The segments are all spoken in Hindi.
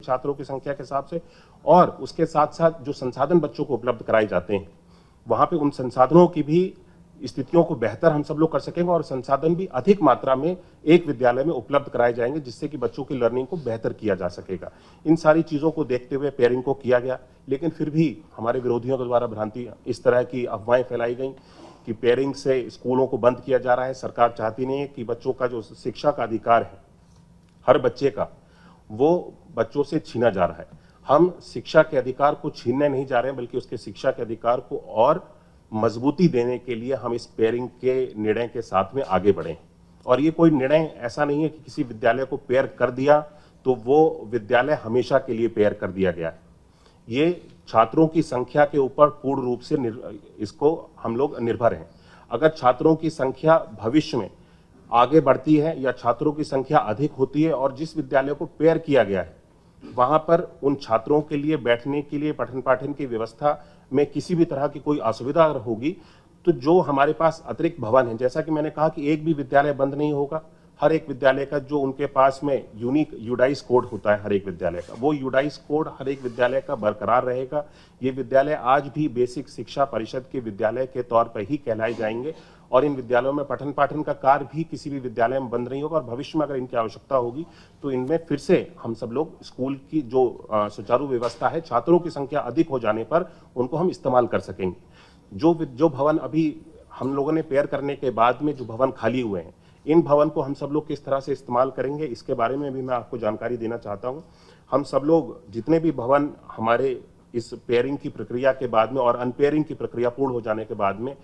छात्रों की संख्या के हिसाब से, और उसके साथ साथ जो संसाधन बच्चों को उपलब्ध कराए जाते हैं वहां पे उन संसाधनों की भी स्थितियों को बेहतर हम सब लोग कर सकेंगे और संसाधन भी अधिक मात्रा में एक विद्यालय में उपलब्ध कराए जाएंगे, जिससे कि बच्चों की लर्निंग को बेहतर किया जा सकेगा। इन सारी चीजों को देखते हुए पेयरिंग को किया गया, लेकिन फिर भी हमारे विरोधियों के द्वारा भ्रांति इस तरह की अफवाहें फैलाई गई कि पेयरिंग से स्कूलों को बंद किया जा रहा है। सरकार चाहती नहीं है कि बच्चों का जो शिक्षा का अधिकार है हर बच्चे का, वो बच्चों से छीना जा रहा है। हम शिक्षा के अधिकार को छीनने नहीं जा रहे हैं, बल्कि उसके शिक्षा के अधिकार को और मजबूती देने के लिए हम इस पेयरिंग के निर्णय के साथ में आगे बढ़े। और ये कोई निर्णय ऐसा नहीं है कि किसी विद्यालय को पेयर कर दिया तो वो विद्यालय हमेशा के लिए पेयर कर दिया गया है। ये छात्रों की संख्या के ऊपर पूर्ण रूप से इसको हम लोग निर्भर हैं। अगर छात्रों की संख्या भविष्य में आगे बढ़ती है या छात्रों की संख्या अधिक होती है और जिस विद्यालय को पेयर किया गया है वहां पर उन छात्रों के लिए बैठने के लिए पठन पाठन की व्यवस्था में किसी भी तरह की कोई असुविधा अगर होगी, तो जो हमारे पास अतिरिक्त भवन है, जैसा कि मैंने कहा कि एक भी विद्यालय बंद नहीं होगा। हर एक विद्यालय का जो उनके पास में यूनिक यूडाइस कोड होता है हर एक विद्यालय का, वो यूडाइस कोड हर एक विद्यालय का बरकरार रहेगा। ये विद्यालय आज भी बेसिक शिक्षा परिषद के विद्यालय के तौर पर ही कहलाए जाएंगे और इन विद्यालयों में पठन पाठन का कार्य भी किसी भी विद्यालय में बंद नहीं होगा और भविष्य में अगर इनकी आवश्यकता होगी तो इनमें फिर से हम सब लोग स्कूल की जो सुचारू व्यवस्था है, छात्रों की संख्या अधिक हो जाने पर उनको हम इस्तेमाल कर सकेंगे। जो भवन अभी हम लोगों ने पेयर करने के बाद में जो भवन खाली हुए हैं, इन भवन को हम सब लोग किस तरह से इस्तेमाल करेंगे, इसके बारे में भी मैं आपको जानकारी देना चाहता हूं। हम सब लोग जितने भी भवन हमारे इस पेयरिंग की प्रक्रिया के बाद में और अनपेयरिंग की प्रक्रिया पूर्ण हो जाने के बाद में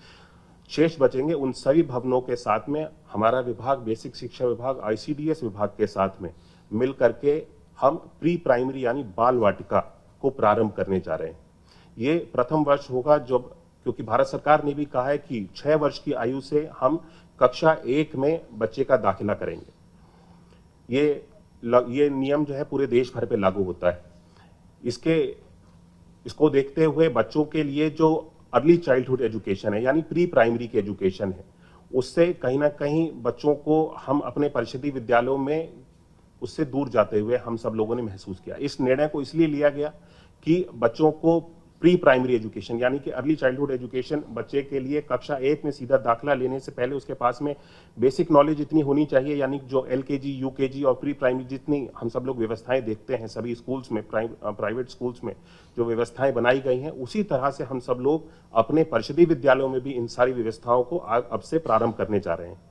शेष बचेंगे, उन सभी भवनों के साथ में हमारा विभाग, बेसिक शिक्षा विभाग, आईसीडीएस विभाग के साथ में मिल करके हम प्री प्राइमरी यानी बाल वाटिका को प्रारंभ करने जा रहे हैं। ये प्रथम वर्ष होगा जब, क्योंकि भारत सरकार ने भी कहा है कि 6 वर्ष की आयु से हम कक्षा 1 में बच्चे का दाखिला करेंगे। ये नियम जो है पूरे देश भर पे लागू होता है। इसको देखते हुए बच्चों के लिए जो अर्ली चाइल्डहुड एजुकेशन है यानी प्री प्राइमरी की एजुकेशन है, उससे कहीं ना कहीं बच्चों को हम अपने परिषदीय विद्यालयों में उससे दूर जाते हुए हम सब लोगों ने महसूस किया। इस निर्णय को इसलिए लिया गया कि बच्चों को प्री प्राइमरी एजुकेशन यानी कि अर्ली चाइल्डहुड एजुकेशन बच्चे के लिए कक्षा 1 में सीधा दाखिला लेने से पहले उसके पास में बेसिक नॉलेज इतनी होनी चाहिए, यानी जो एलकेजी, यूकेजी और प्री प्राइमरी जितनी हम सब लोग व्यवस्थाएं देखते हैं सभी स्कूल्स में, प्राइवेट स्कूल्स में जो व्यवस्थाएं बनाई गई हैं, उसी तरह से हम सब लोग अपने परिषदीय विद्यालयों में भी इन सारी व्यवस्थाओं को अब से प्रारंभ करने जा रहे हैं।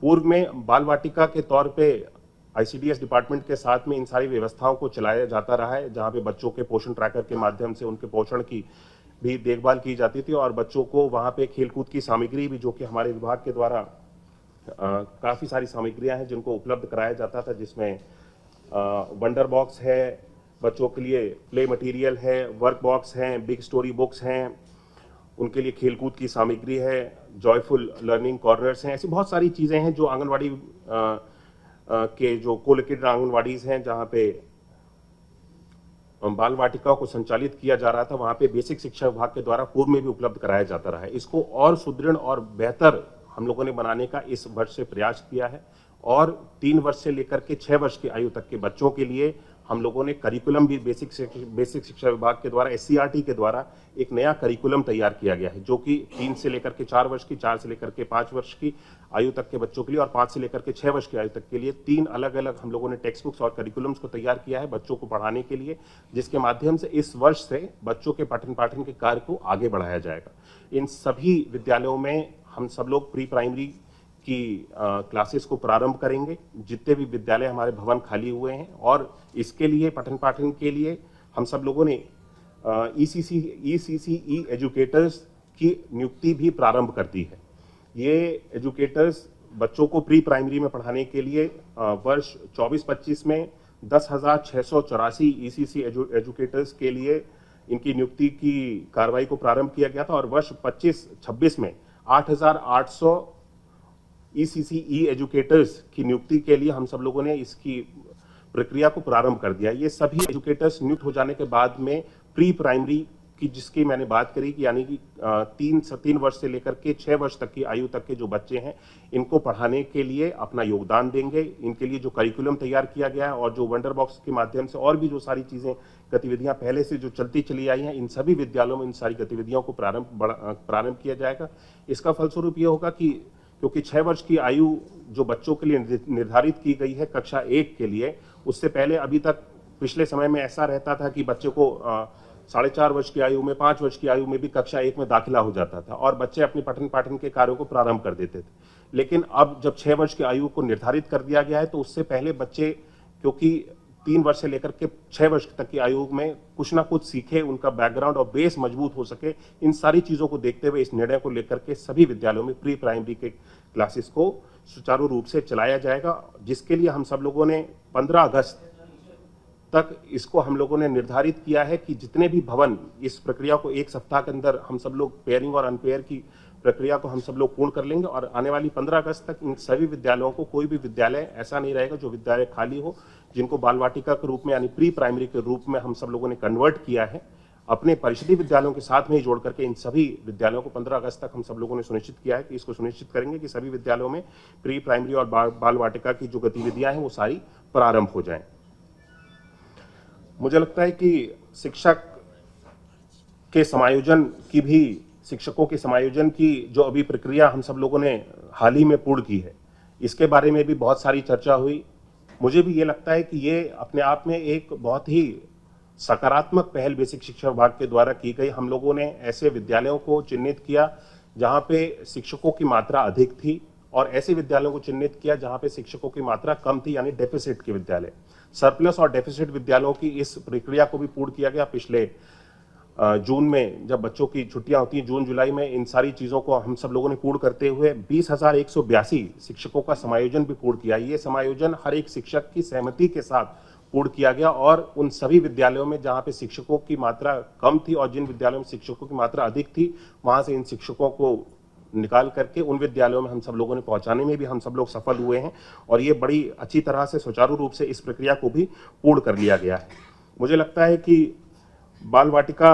पूर्व में बाल वाटिका के तौर पर आईसीडीएस डिपार्टमेंट के साथ में इन सारी व्यवस्थाओं को चलाया जाता रहा है, जहां पे बच्चों के पोषण ट्रैकर के माध्यम से उनके पोषण की भी देखभाल की जाती थी और बच्चों को वहां पे खेलकूद की सामग्री भी, जो कि हमारे विभाग के द्वारा काफी सारी सामग्रियां हैं जिनको उपलब्ध कराया जाता था, जिसमें वंडर बॉक्स है बच्चों के लिए, प्ले मटेरियल है, वर्क बॉक्स हैं, बिग स्टोरी बुक्स हैं, उनके लिए खेलकूद की सामग्री है, जॉयफुल लर्निंग कॉर्नर्स हैं। ऐसी बहुत सारी चीजें हैं जो आंगनवाड़ी के जो कोलोकेटेड आंगनवाड़ीज हैं जहां पे बाल वाटिका को संचालित किया जा रहा था, वहां पे बेसिक शिक्षा विभाग के द्वारा पूर्व में भी उपलब्ध कराया जाता रहा है। इसको और सुदृढ़ और बेहतर हम लोगों ने बनाने का इस वर्ष से प्रयास किया है और 3 वर्ष से लेकर के 6 वर्ष की आयु तक के बच्चों के लिए हम लोगों ने करिकुलम भी बेसिक शिक्षा विभाग के द्वारा, एससीईआरटी के द्वारा एक नया करिकुलम तैयार किया गया है, जो कि 3 से लेकर के 4 वर्ष की, 4 से लेकर के 5 वर्ष की आयु तक के बच्चों के लिए और 5 से लेकर के 6 वर्ष की आयु तक के लिए 3 अलग अलग हम लोगों ने टेक्स्ट बुक्स और करिकुलम्स को तैयार किया है बच्चों को पढ़ाने के लिए, जिसके माध्यम से इस वर्ष से बच्चों के पठन पाठन के कार्य को आगे बढ़ाया जाएगा। इन सभी विद्यालयों में हम सब लोग प्री प्राइमरी की क्लासेस को प्रारंभ करेंगे, जितने भी विद्यालय हमारे भवन खाली हुए हैं, और इसके लिए पठन पाठन के लिए हम सब लोगों ने ईसीसी एजुकेटर्स की नियुक्ति भी प्रारंभ कर दी है। ये एजुकेटर्स बच्चों को प्री प्राइमरी में पढ़ाने के लिए वर्ष 24-25 में 10,684 ईसीसी एजुकेटर्स के लिए इनकी नियुक्ति की कार्रवाई को प्रारंभ किया गया था और वर्ष 25-26 में 8,800 ईसीसी एजुकेटर्स की नियुक्ति के लिए हम सब लोगों ने इसकी प्रक्रिया को प्रारंभ कर दिया। ये सभी एजुकेटर्स नियुक्त हो जाने के बाद में प्री प्राइमरी की जिसकी मैंने बात करी कि यानी कि 3 वर्ष से लेकर के 6 वर्ष तक की आयु तक के जो बच्चे हैं, इनको पढ़ाने के लिए अपना योगदान देंगे। इनके लिए जो करिकुलम तैयार किया गया है और जो वंडर बॉक्स के माध्यम से और भी जो सारी चीज़ें गतिविधियां पहले से जो चलती चली आई हैं, इन सभी विद्यालयों में इन सारी गतिविधियों को प्रारंभ किया जाएगा। इसका फलस्वरूप ये होगा कि क्योंकि 6 वर्ष की आयु जो बच्चों के लिए निर्धारित की गई है कक्षा 1 के लिए, उससे पहले अभी तक पिछले समय में ऐसा रहता था कि बच्चे को 4.5 वर्ष की आयु में, 5 वर्ष की आयु में भी कक्षा 1 में दाखिला हो जाता था और बच्चे अपने पठन पाठन के कार्यों को प्रारंभ कर देते थे। लेकिन अब जब 6 वर्ष की आयु को निर्धारित कर दिया गया है, तो उससे पहले बच्चे क्योंकि 3 वर्ष से लेकर के 6 वर्ष तक की आयु में कुछ ना कुछ सीखे, उनका बैकग्राउंड और बेस मजबूत हो सके, इन सारी चीज़ों को देखते हुए इस निर्णय को लेकर के सभी विद्यालयों में प्री प्राइमरी के क्लासेस को सुचारू रूप से चलाया जाएगा, जिसके लिए हम सब लोगों ने 15 अगस्त तक इसको हम लोगों ने निर्धारित किया है कि जितने भी भवन इस प्रक्रिया को 1 सप्ताह के अंदर हम सब लोग पेयरिंग और अनपेयर की प्रक्रिया को हम सब लोग पूर्ण कर लेंगे और आने वाली 15 अगस्त तक इन सभी विद्यालयों को कोई भी विद्यालय ऐसा नहीं रहेगा जो विद्यालय खाली हो, जिनको बाल वाटिका के रूप में यानी प्री प्राइमरी के रूप में हम सब लोगों ने कन्वर्ट किया है। अपने परिषदीय विद्यालयों के साथ में ही जोड़ करके इन सभी विद्यालयों को 15 अगस्त तक हम सब लोगों ने सुनिश्चित किया है कि इसको सुनिश्चित करेंगे कि सभी विद्यालयों में प्री प्राइमरी और बाल वाटिका की जो गतिविधियां हैं वो सारी प्रारंभ हो जाएं। मुझे लगता है कि शिक्षक के समायोजन की भी, शिक्षकों के समायोजन की जो अभी प्रक्रिया हम सब लोगों ने हाल ही में पूर्ण की है, इसके बारे में भी बहुत सारी चर्चा हुई। मुझे भी ये लगता है कि ये अपने आप में एक बहुत ही सकारात्मक पहल बेसिक शिक्षा विभाग के द्वारा की गई। हम लोगों ने ऐसे विद्यालयों को चिन्हित किया जहाँ पे शिक्षकों की मात्रा अधिक थी और ऐसे विद्यालयों को चिन्हित किया जहाँ पे शिक्षकों की मात्रा कम थी, यानी डेफिसिट के विद्यालय। सरप्लस और डेफिसिट विद्यालयों की इस प्रक्रिया को भी पूर्ण किया गया। पिछले जून में जब बच्चों की छुट्टियां होती हैं, जून जुलाई में, इन सारी चीज़ों को हम सब लोगों ने पूर्ण करते हुए 20,182 शिक्षकों का समायोजन भी पूर्ण किया। ये समायोजन हर एक शिक्षक की सहमति के साथ पूर्ण किया गया और उन सभी विद्यालयों में जहाँ पे शिक्षकों की मात्रा कम थी और जिन विद्यालयों में शिक्षकों की मात्रा अधिक थी, वहाँ से इन शिक्षकों को निकाल करके उन विद्यालयों में हम सब लोगों ने पहुंचाने में भी हम सब लोग सफल हुए हैं और ये बड़ी अच्छी तरह से सुचारू रूप से इस प्रक्रिया को भी पूर्ण कर लिया गया है। मुझे लगता है कि बाल वाटिका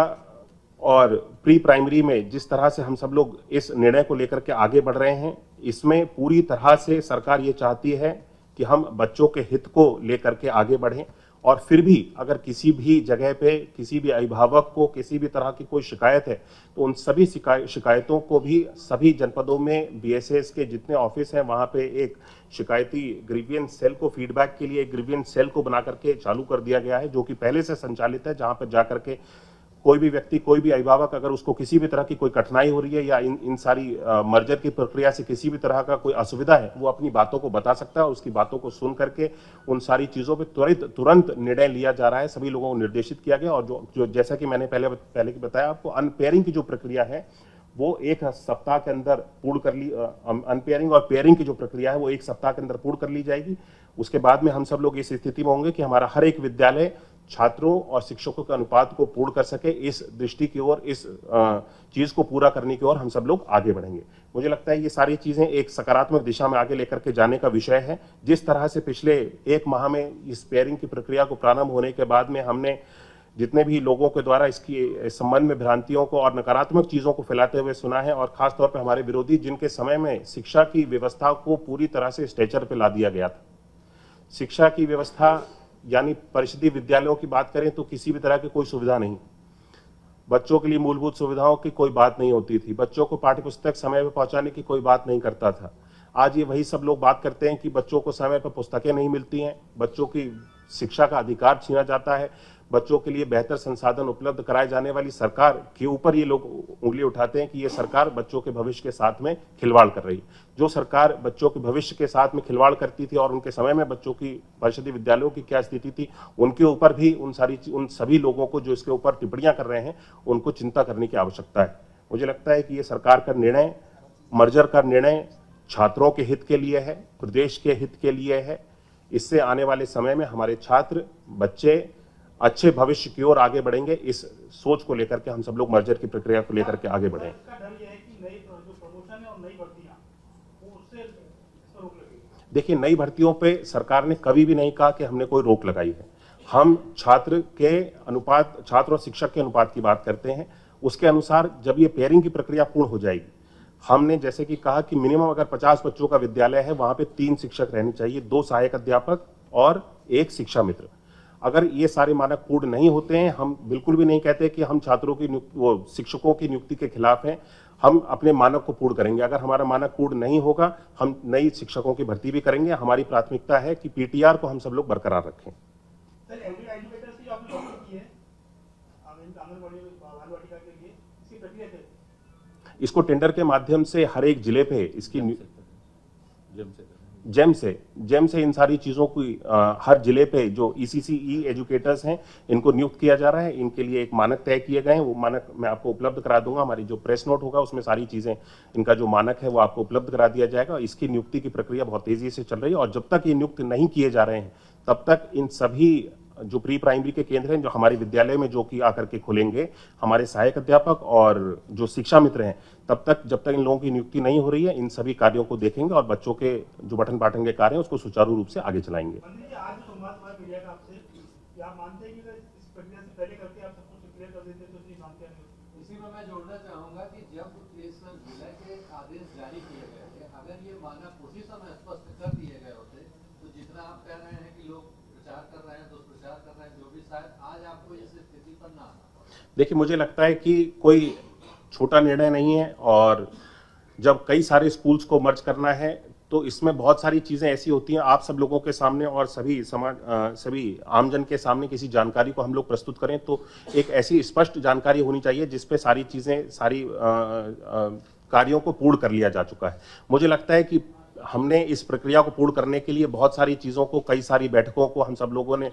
और प्री प्राइमरी में जिस तरह से हम सब लोग इस निर्णय को लेकर के आगे बढ़ रहे हैं, इसमें पूरी तरह से सरकार ये चाहती है कि हम बच्चों के हित को लेकर के आगे बढ़ें और फिर भी अगर किसी भी जगह पे किसी भी अभिभावक को किसी भी तरह की कोई शिकायत है, तो उन सभी शिकायतों को भी सभी जनपदों में बीएसएस के जितने ऑफिस हैं वहाँ पे एक शिकायती ग्रीवियंस सेल को, फीडबैक के लिए एक ग्रीवियंस सेल को बना करके चालू कर दिया गया है, जो कि पहले से संचालित है, जहाँ पर जा करके कोई भी व्यक्ति, कोई भी अभिभावक अगर उसको किसी भी तरह की कोई कठिनाई हो रही है या इन सारी मर्जर की प्रक्रिया से किसी भी तरह का कोई असुविधा है, वो अपनी बातों को बता सकता है और उसकी बातों को सुन करके उन सारी चीज़ों पे तुरंत निर्णय लिया जा रहा है। सभी लोगों को निर्देशित किया गया और जो जैसा कि मैंने पहले बताया आपको, अनपेयरिंग की जो प्रक्रिया है वो 1 सप्ताह के अंदर पूर्ण कर ली, अनपेयरिंग और पेयरिंग की जो प्रक्रिया है वो 1 सप्ताह के अंदर पूर्ण कर ली जाएगी। उसके बाद में हम सब लोग इस स्थिति में होंगे कि हमारा हर एक विद्यालय छात्रों और शिक्षकों के अनुपात को पूर्ण कर सके। इस दृष्टि की ओर, इस चीज को पूरा करने की ओर हम सब लोग आगे बढ़ेंगे। मुझे लगता है ये सारी चीजें एक सकारात्मक दिशा में आगे लेकर के जाने का विषय है। जिस तरह से पिछले 1 माह में इस पेयरिंग की प्रक्रिया को प्रारंभ होने के बाद में हमने जितने भी लोगों के द्वारा इसकी संबंध में भ्रांतियों को और नकारात्मक चीजों को फैलाते हुए सुना है, और खासतौर पर हमारे विरोधी जिनके समय में शिक्षा की व्यवस्था को पूरी तरह से स्ट्रेचर पे ला दिया गया था। शिक्षा की व्यवस्था यानी परिषदीय विद्यालयों की बात करें तो किसी भी तरह की कोई सुविधा नहीं, बच्चों के लिए मूलभूत सुविधाओं की कोई बात नहीं होती थी, बच्चों को पाठ्यपुस्तक समय पर पहुंचाने की कोई बात नहीं करता था। आज ये वही सब लोग बात करते हैं कि बच्चों को समय पर पुस्तकें नहीं मिलती हैं, बच्चों की शिक्षा का अधिकार छीना जाता है, बच्चों के लिए बेहतर संसाधन उपलब्ध कराए जाने वाली सरकार के ऊपर ये लोग उंगली उठाते हैं कि ये सरकार बच्चों के भविष्य के साथ में खिलवाड़ कर रही है। जो सरकार बच्चों के भविष्य के साथ में खिलवाड़ करती थी और उनके समय में बच्चों की परिषदीय विद्यालयों की क्या स्थिति थी, उनके ऊपर भी उन सभी लोगों को जो इसके ऊपर टिप्पणियां कर रहे हैं उनको चिंता करने की आवश्यकता है। मुझे लगता है कि ये सरकार का निर्णय, मर्जर का निर्णय छात्रों के हित के लिए है, प्रदेश के हित के लिए है। इससे आने वाले समय में हमारे छात्र, बच्चे अच्छे भविष्य की ओर आगे बढ़ेंगे। इस सोच को लेकर के हम सब लोग मर्जर की प्रक्रिया को लेकर के आगे बढ़े। देखिए, नई भर्तियों पे सरकार ने कभी भी नहीं कहा कि हमने कोई रोक लगाई है। हम छात्र और शिक्षक के अनुपात की बात करते हैं। उसके अनुसार जब ये पेयरिंग की प्रक्रिया पूर्ण हो जाएगी, हमने जैसे कि कहा कि मिनिमम अगर 50 बच्चों का विद्यालय है, वहां पे 3 शिक्षक रहने चाहिए, 2 सहायक अध्यापक और 1 शिक्षा मित्र। अगर ये सारे मानक पूर्ण नहीं होते हैं, हम बिल्कुल भी नहीं कहते कि हम छात्रों की शिक्षकों की नियुक्ति के खिलाफ हैं। हम अपने मानक को पूर्ण करेंगे। अगर हमारा मानक पूर्ण नहीं होगा, हम नई शिक्षकों की भर्ती भी करेंगे। हमारी प्राथमिकता है कि पीटीआर को हम सब लोग बरकरार रखें। सर, एजुकेटर्स की आपने नौकरी की है आंगनबाड़ी बाल वाटिका के लिए, इसकी प्रक्रिया क्या है? इसको टेंडर के माध्यम से हर एक जिले पे इसकी जेम से इन सारी चीजों की हर जिले पे जो ईसीसी एजुकेटर्स हैं, इनको नियुक्त किया जा रहा है। इनके लिए एक मानक तय किए गए हैं। वो मानक मैं आपको उपलब्ध करा दूंगा। हमारी जो प्रेस नोट होगा उसमें सारी चीजें, इनका जो मानक है वो आपको उपलब्ध करा दिया जाएगा। इसकी नियुक्ति की प्रक्रिया बहुत तेजी से चल रही है और जब तक ये नियुक्त नहीं किए जा रहे हैं, तब तक इन सभी जो प्री प्राइमरी के केंद्र हैं, जो हमारे विद्यालय में जो कि आकर के खुलेंगे, हमारे सहायक अध्यापक और जो शिक्षा मित्र हैं, तब तक जब तक इन लोगों की नियुक्ति नहीं हो रही है, इन सभी कार्यों को देखेंगे और बच्चों के जो पठन पाठन के कार्य हैं उसको सुचारू रूप से आगे चलाएंगे। आज संवाद हुआ मीडिया का आपसे, क्या आप मानते हैं कि इस प्रक्रिया से पहले करके आप सब कुछ क्लियर कर देते तो नहीं मानते हैं? इसी में मैं जोड़ना चाहूंगा कि जब इस जिले के आदेश जारी किए गए थे, अगर ये मानक उसी समय स्पष्ट कर दिए गए होते तो जितना आप कह रहे हैं कि लोग प्रचार कर रहे हैं, दुष्प्रचार कर रहे हैं, जो भी, शायद आज आपको इस स्थिति पर ना आना। देखिए, मुझे लगता है कि कोई छोटा निर्णय नहीं है और जब कई सारे स्कूल्स को मर्ज करना है तो इसमें बहुत सारी चीजें ऐसी होती हैं। आप सब लोगों के सामने और सभी आमजन के सामने किसी जानकारी को हम लोग प्रस्तुत करें तो एक ऐसी स्पष्ट जानकारी होनी चाहिए जिसपे सारी चीजें, सारी कार्यों को पूर्ण कर लिया जा चुका है। मुझे लगता है कि हमने इस प्रक्रिया को पूर्ण करने के लिए बहुत सारी चीजों को, कई सारी बैठकों को हम सब लोगों ने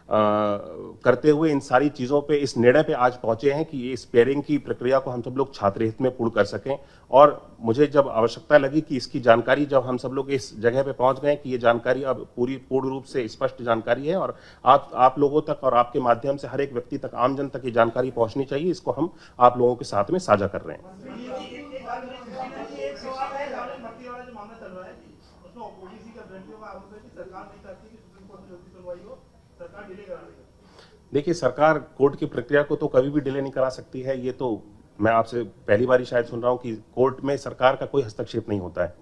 करते हुए इन सारी चीजों पे, इस निर्णय पे आज पहुंचे हैं कि इस पेयरिंग की प्रक्रिया को हम सब लोग छात्र हित में पूर्ण कर सकें। और मुझे जब आवश्यकता लगी कि इसकी जानकारी, जब हम सब लोग इस जगह पे पहुंच गए कि ये जानकारी अब पूर्ण रूप से स्पष्ट जानकारी है और आप लोगों तक और आपके माध्यम से हर एक व्यक्ति तक, आमजन तक ये जानकारी पहुंचनी चाहिए, इसको हम आप लोगों के साथ में साझा कर रहे हैं। देखिए, सरकार कोर्ट की प्रक्रिया को तो कभी भी डिले नहीं करा सकती है। ये तो मैं आपसे पहली बार शायद सुन रहा हूं कि कोर्ट में सरकार का कोई हस्तक्षेप नहीं होता है।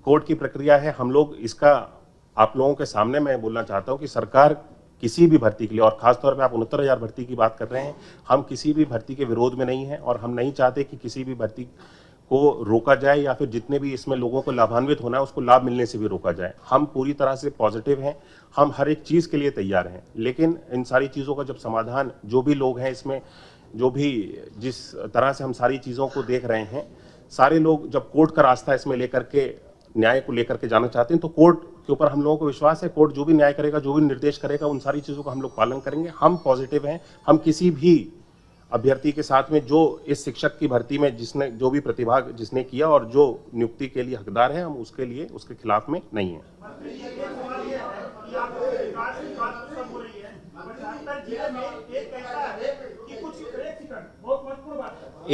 कोर्ट की प्रक्रिया है। हम लोग इसका आप लोगों के सामने मैं बोलना चाहता हूं कि सरकार किसी भी भर्ती के लिए, और खासतौर पे आप 69,000 भर्ती की बात कर रहे हैं, हम किसी भी भर्ती के विरोध में नहीं है और हम नहीं चाहते कि किसी भी भर्ती को रोका जाए या फिर जितने भी इसमें लोगों को लाभान्वित होना है उसको लाभ मिलने से भी रोका जाए। हम पूरी तरह से पॉजिटिव हैं, हम हर एक चीज़ के लिए तैयार हैं, लेकिन इन सारी चीज़ों का जब समाधान, जो भी लोग हैं इसमें, जो भी जिस तरह से हम सारी चीज़ों को देख रहे हैं, सारे लोग जब कोर्ट का रास्ता इसमें लेकर के, न्याय को लेकर के जाना चाहते हैं, तो कोर्ट के ऊपर हम लोगों को विश्वास है। कोर्ट जो भी न्याय करेगा, जो भी निर्देश करेगा, उन सारी चीज़ों का हम लोग पालन करेंगे। हम पॉजिटिव हैं। हम किसी भी अभ्यर्थी के साथ में जो इस शिक्षक की भर्ती में जिसने जो भी प्रतिभाग जिसने किया और जो नियुक्ति के लिए हकदार है, हम उसके खिलाफ में नहीं है।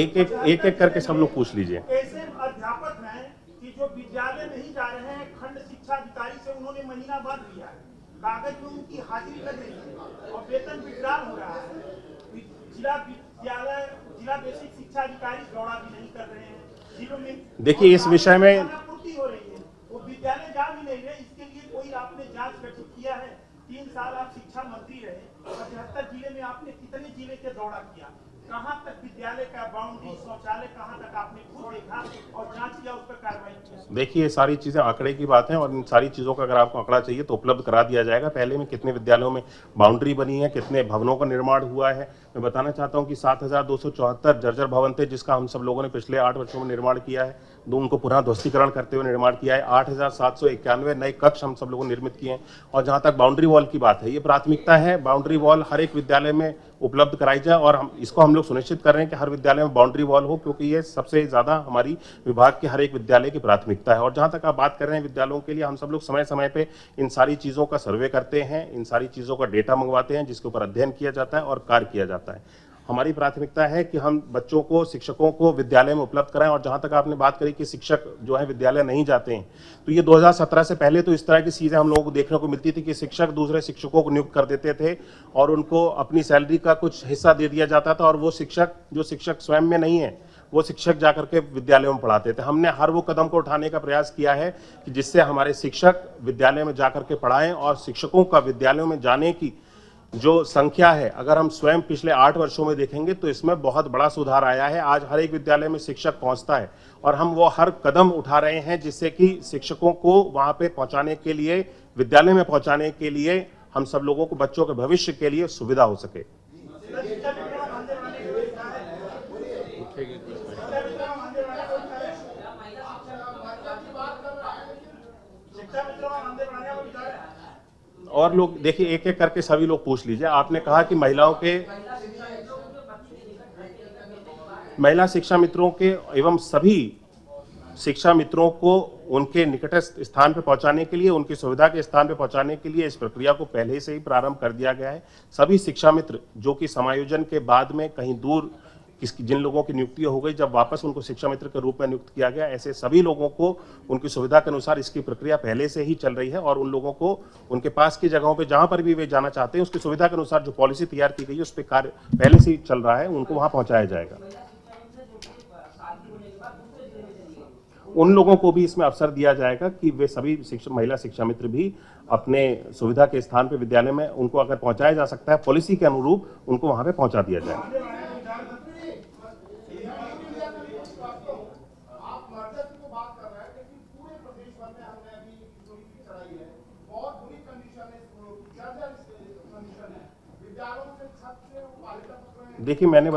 एक करके सब लोग पूछ लीजिए। ऐसे अध्यापक हैं कि जो विद्यालय नहीं जा रहे हैं, खंड शिक्षा अधिकारी से उन्होंने महीना बाद लिया है, कागज में उनकी हाजिरी लग रही है और वेतन विड्रॉल हो रहा है। जिला बेसिक शिक्षा अधिकारी दौरा भी नहीं कर रहे हैं जिलों में। देखिए, इस विषय में पूर्ति हो रही है, वो विद्यालय जा भी नहीं रहे। इसके लिए कोई आपने जांच गठित किया है? 3 साल आप शिक्षा मंत्री रहे, 75 जिले में आपने कितने जिले के दौरा किया? कहां तक विद्यालय का बाउंड्री, शौचालय कहां तक आपने खुद देखा और जांच किया, उस पर कार्रवाई की? देखिए, ये सारी चीजें आंकड़े की बात है और इन सारी चीजों का अगर आपको आंकड़ा चाहिए तो उपलब्ध करा दिया जाएगा। पहले में कितने विद्यालयों में बाउंड्री बनी है, कितने भवनों का निर्माण हुआ है। मैं बताना चाहता हूं कि 7,274 जर्जर भवन थे जिसका हम सब लोगों ने पिछले 8 वर्षों में निर्माण किया है। उनको पुनः ध्वस्तीकरण करते हुए निर्माण किया है। 8,791 नए कक्ष हम सब लोगों ने निर्मित किए हैं। और जहां तक बाउंड्री वॉल की बात है, ये प्राथमिकता है, बाउंड्री वॉल हर एक विद्यालय में उपलब्ध कराई जाए और हम लोग सुनिश्चित कर रहे हैं कि हर विद्यालय में बाउंड्री वॉल हो, क्योंकि ये सबसे ज्यादा हमारी विभाग के हर एक विद्यालय की प्राथमिकता है। और जहां तक आप बात कर रहे हैं विद्यालयों के लिए, हम सब लोग समय समय पे इन सारी चीजों का सर्वे करते हैं, इन सारी चीजों का डेटा मंगवाते हैं जिसके ऊपर अध्ययन किया जाता है और कार्य किया जाता है। हमारी प्राथमिकता है कि हम बच्चों को, शिक्षकों को विद्यालय में उपलब्ध कराएं। और जहां तक आपने बात करी कि शिक्षक जो है विद्यालय नहीं जाते हैं, तो ये 2017 से पहले तो इस तरह की चीजें हम लोगों को देखने को मिलती थी कि शिक्षक दूसरे शिक्षकों को नियुक्त कर देते थे और उनको अपनी सैलरी का कुछ हिस्सा दे दिया जाता था, और वो शिक्षक जो शिक्षक स्वयं में नहीं है, वो शिक्षक जाकर के विद्यालयों में पढ़ाते थे। हमने हर वो कदम को उठाने का प्रयास किया है कि जिससे हमारे शिक्षक विद्यालय में जाकर के पढ़ाएं, और शिक्षकों का विद्यालयों में जाने की जो संख्या है, अगर हम स्वयं पिछले 8 वर्षों में देखेंगे तो इसमें बहुत बड़ा सुधार आया है। आज हर एक विद्यालय में शिक्षक पहुंचता है, और हम वो हर कदम उठा रहे हैं जिससे कि शिक्षकों को वहां पे पहुंचाने के लिए, विद्यालय में पहुंचाने के लिए, हम सब लोगों को बच्चों के भविष्य के लिए सुविधा हो सके। और लोग देखिए, एक एक करके सभी लोग पूछ लीजिए। आपने कहा कि महिला शिक्षा मित्रों के एवं सभी शिक्षा मित्रों को उनके निकटस्थ स्थान पर पहुंचाने के लिए, उनकी सुविधा के स्थान पर पहुंचाने के लिए इस प्रक्रिया को पहले से ही प्रारंभ कर दिया गया है। सभी शिक्षा मित्र जो कि समायोजन के बाद में कहीं दूर जिन लोगों की नियुक्ति हो गई, जब वापस उनको शिक्षा मित्र के रूप में नियुक्त किया गया, ऐसे सभी लोगों को उनकी सुविधा के अनुसार इसकी प्रक्रिया पहले से ही चल रही है, और उन लोगों को उनके पास की जगहों पे जहां पर भी वे जाना चाहते हैं, उसकी सुविधा के अनुसार जो पॉलिसी तैयार की गई है उस पर कार्य पहले से ही चल रहा है, उनको वहां पहुंचाया जाएगा। उन लोगों को भी इसमें अवसर दिया जाएगा कि वे सभी महिला शिक्षा मित्र भी अपने सुविधा के स्थान पर विद्यालय में उनको अगर पहुंचाया जा सकता है पॉलिसी के अनुरूप, उनको वहां पे पहुंचा दिया जाएगा। देखिए, मैंने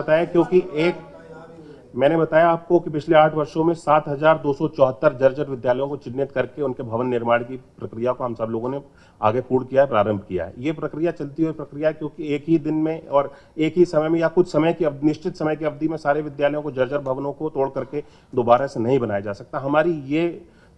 बताया आपको कि पिछले 8 वर्षों में 7,274 जर्जर विद्यालयों को चिन्हित करके उनके भवन निर्माण की प्रक्रिया को हम सब लोगों ने आगे पूर्ण किया है, प्रारंभ किया है। ये प्रक्रिया चलती हुई प्रक्रिया, क्योंकि एक ही दिन में और एक ही समय में या कुछ समय की निश्चित समय की अवधि में सारे विद्यालयों को, जर्जर भवनों को तोड़ करके दोबारा से नहीं बनाया जा सकता। हमारी ये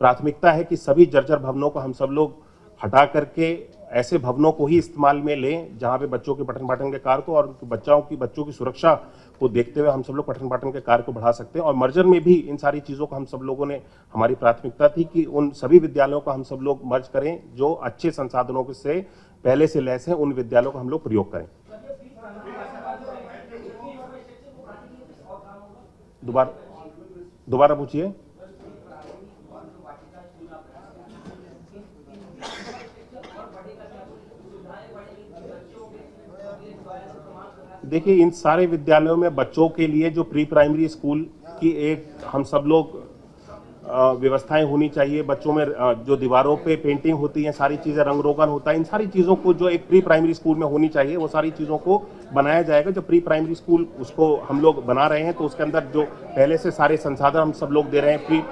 प्राथमिकता है कि सभी जर्जर भवनों को हम सब लोग हटा करके ऐसे भवनों को ही इस्तेमाल में लें जहां पे बच्चों के पठन पाठन के कार्य को और बच्चों की सुरक्षा को देखते हुए हम सब लोग पठन पाठन के कार्य को बढ़ा सकते हैं। और मर्जर में भी इन सारी चीजों को हम सब लोगों ने, हमारी प्राथमिकता थी कि उन सभी विद्यालयों को हम सब लोग मर्ज करें जो अच्छे संसाधनों से पहले से लैस हैं, उन विद्यालयों को हम लोग प्रयोग करें। दोबारा पूछिए। देखिए, इन सारे विद्यालयों में बच्चों के लिए जो प्री प्राइमरी स्कूल की एक हम सब लोग व्यवस्थाएं होनी चाहिए। बच्चों में जो दीवारों पे पेंटिंग होती है, सारी चीजें, रंग रोगन होता है, इन सारी चीजों को जो एक प्री प्राइमरी स्कूल में होनी चाहिए, वो सारी चीजों को बनाया जाएगा। जो प्री प्राइमरी स्कूल उसको हम लोग बना रहे हैं, तो उसके अंदर जो पहले से सारे संसाधन हम सब लोग दे रहे हैं।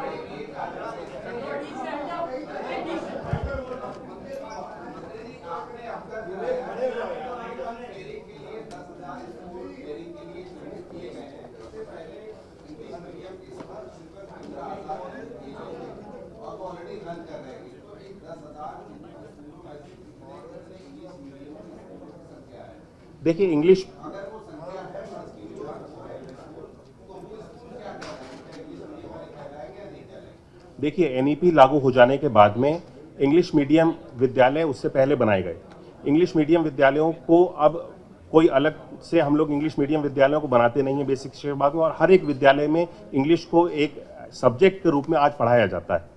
देखिए, इंग्लिश, देखिए एनईपी लागू हो जाने के बाद में इंग्लिश मीडियम विद्यालय उससे पहले बनाए गए। इंग्लिश मीडियम विद्यालयों को अब कोई अलग से हम लोग इंग्लिश मीडियम विद्यालयों को बनाते नहीं है बेसिक शिक्षा विभाग में, और हर एक विद्यालय में इंग्लिश को एक सब्जेक्ट के रूप में आज पढ़ाया जाता है।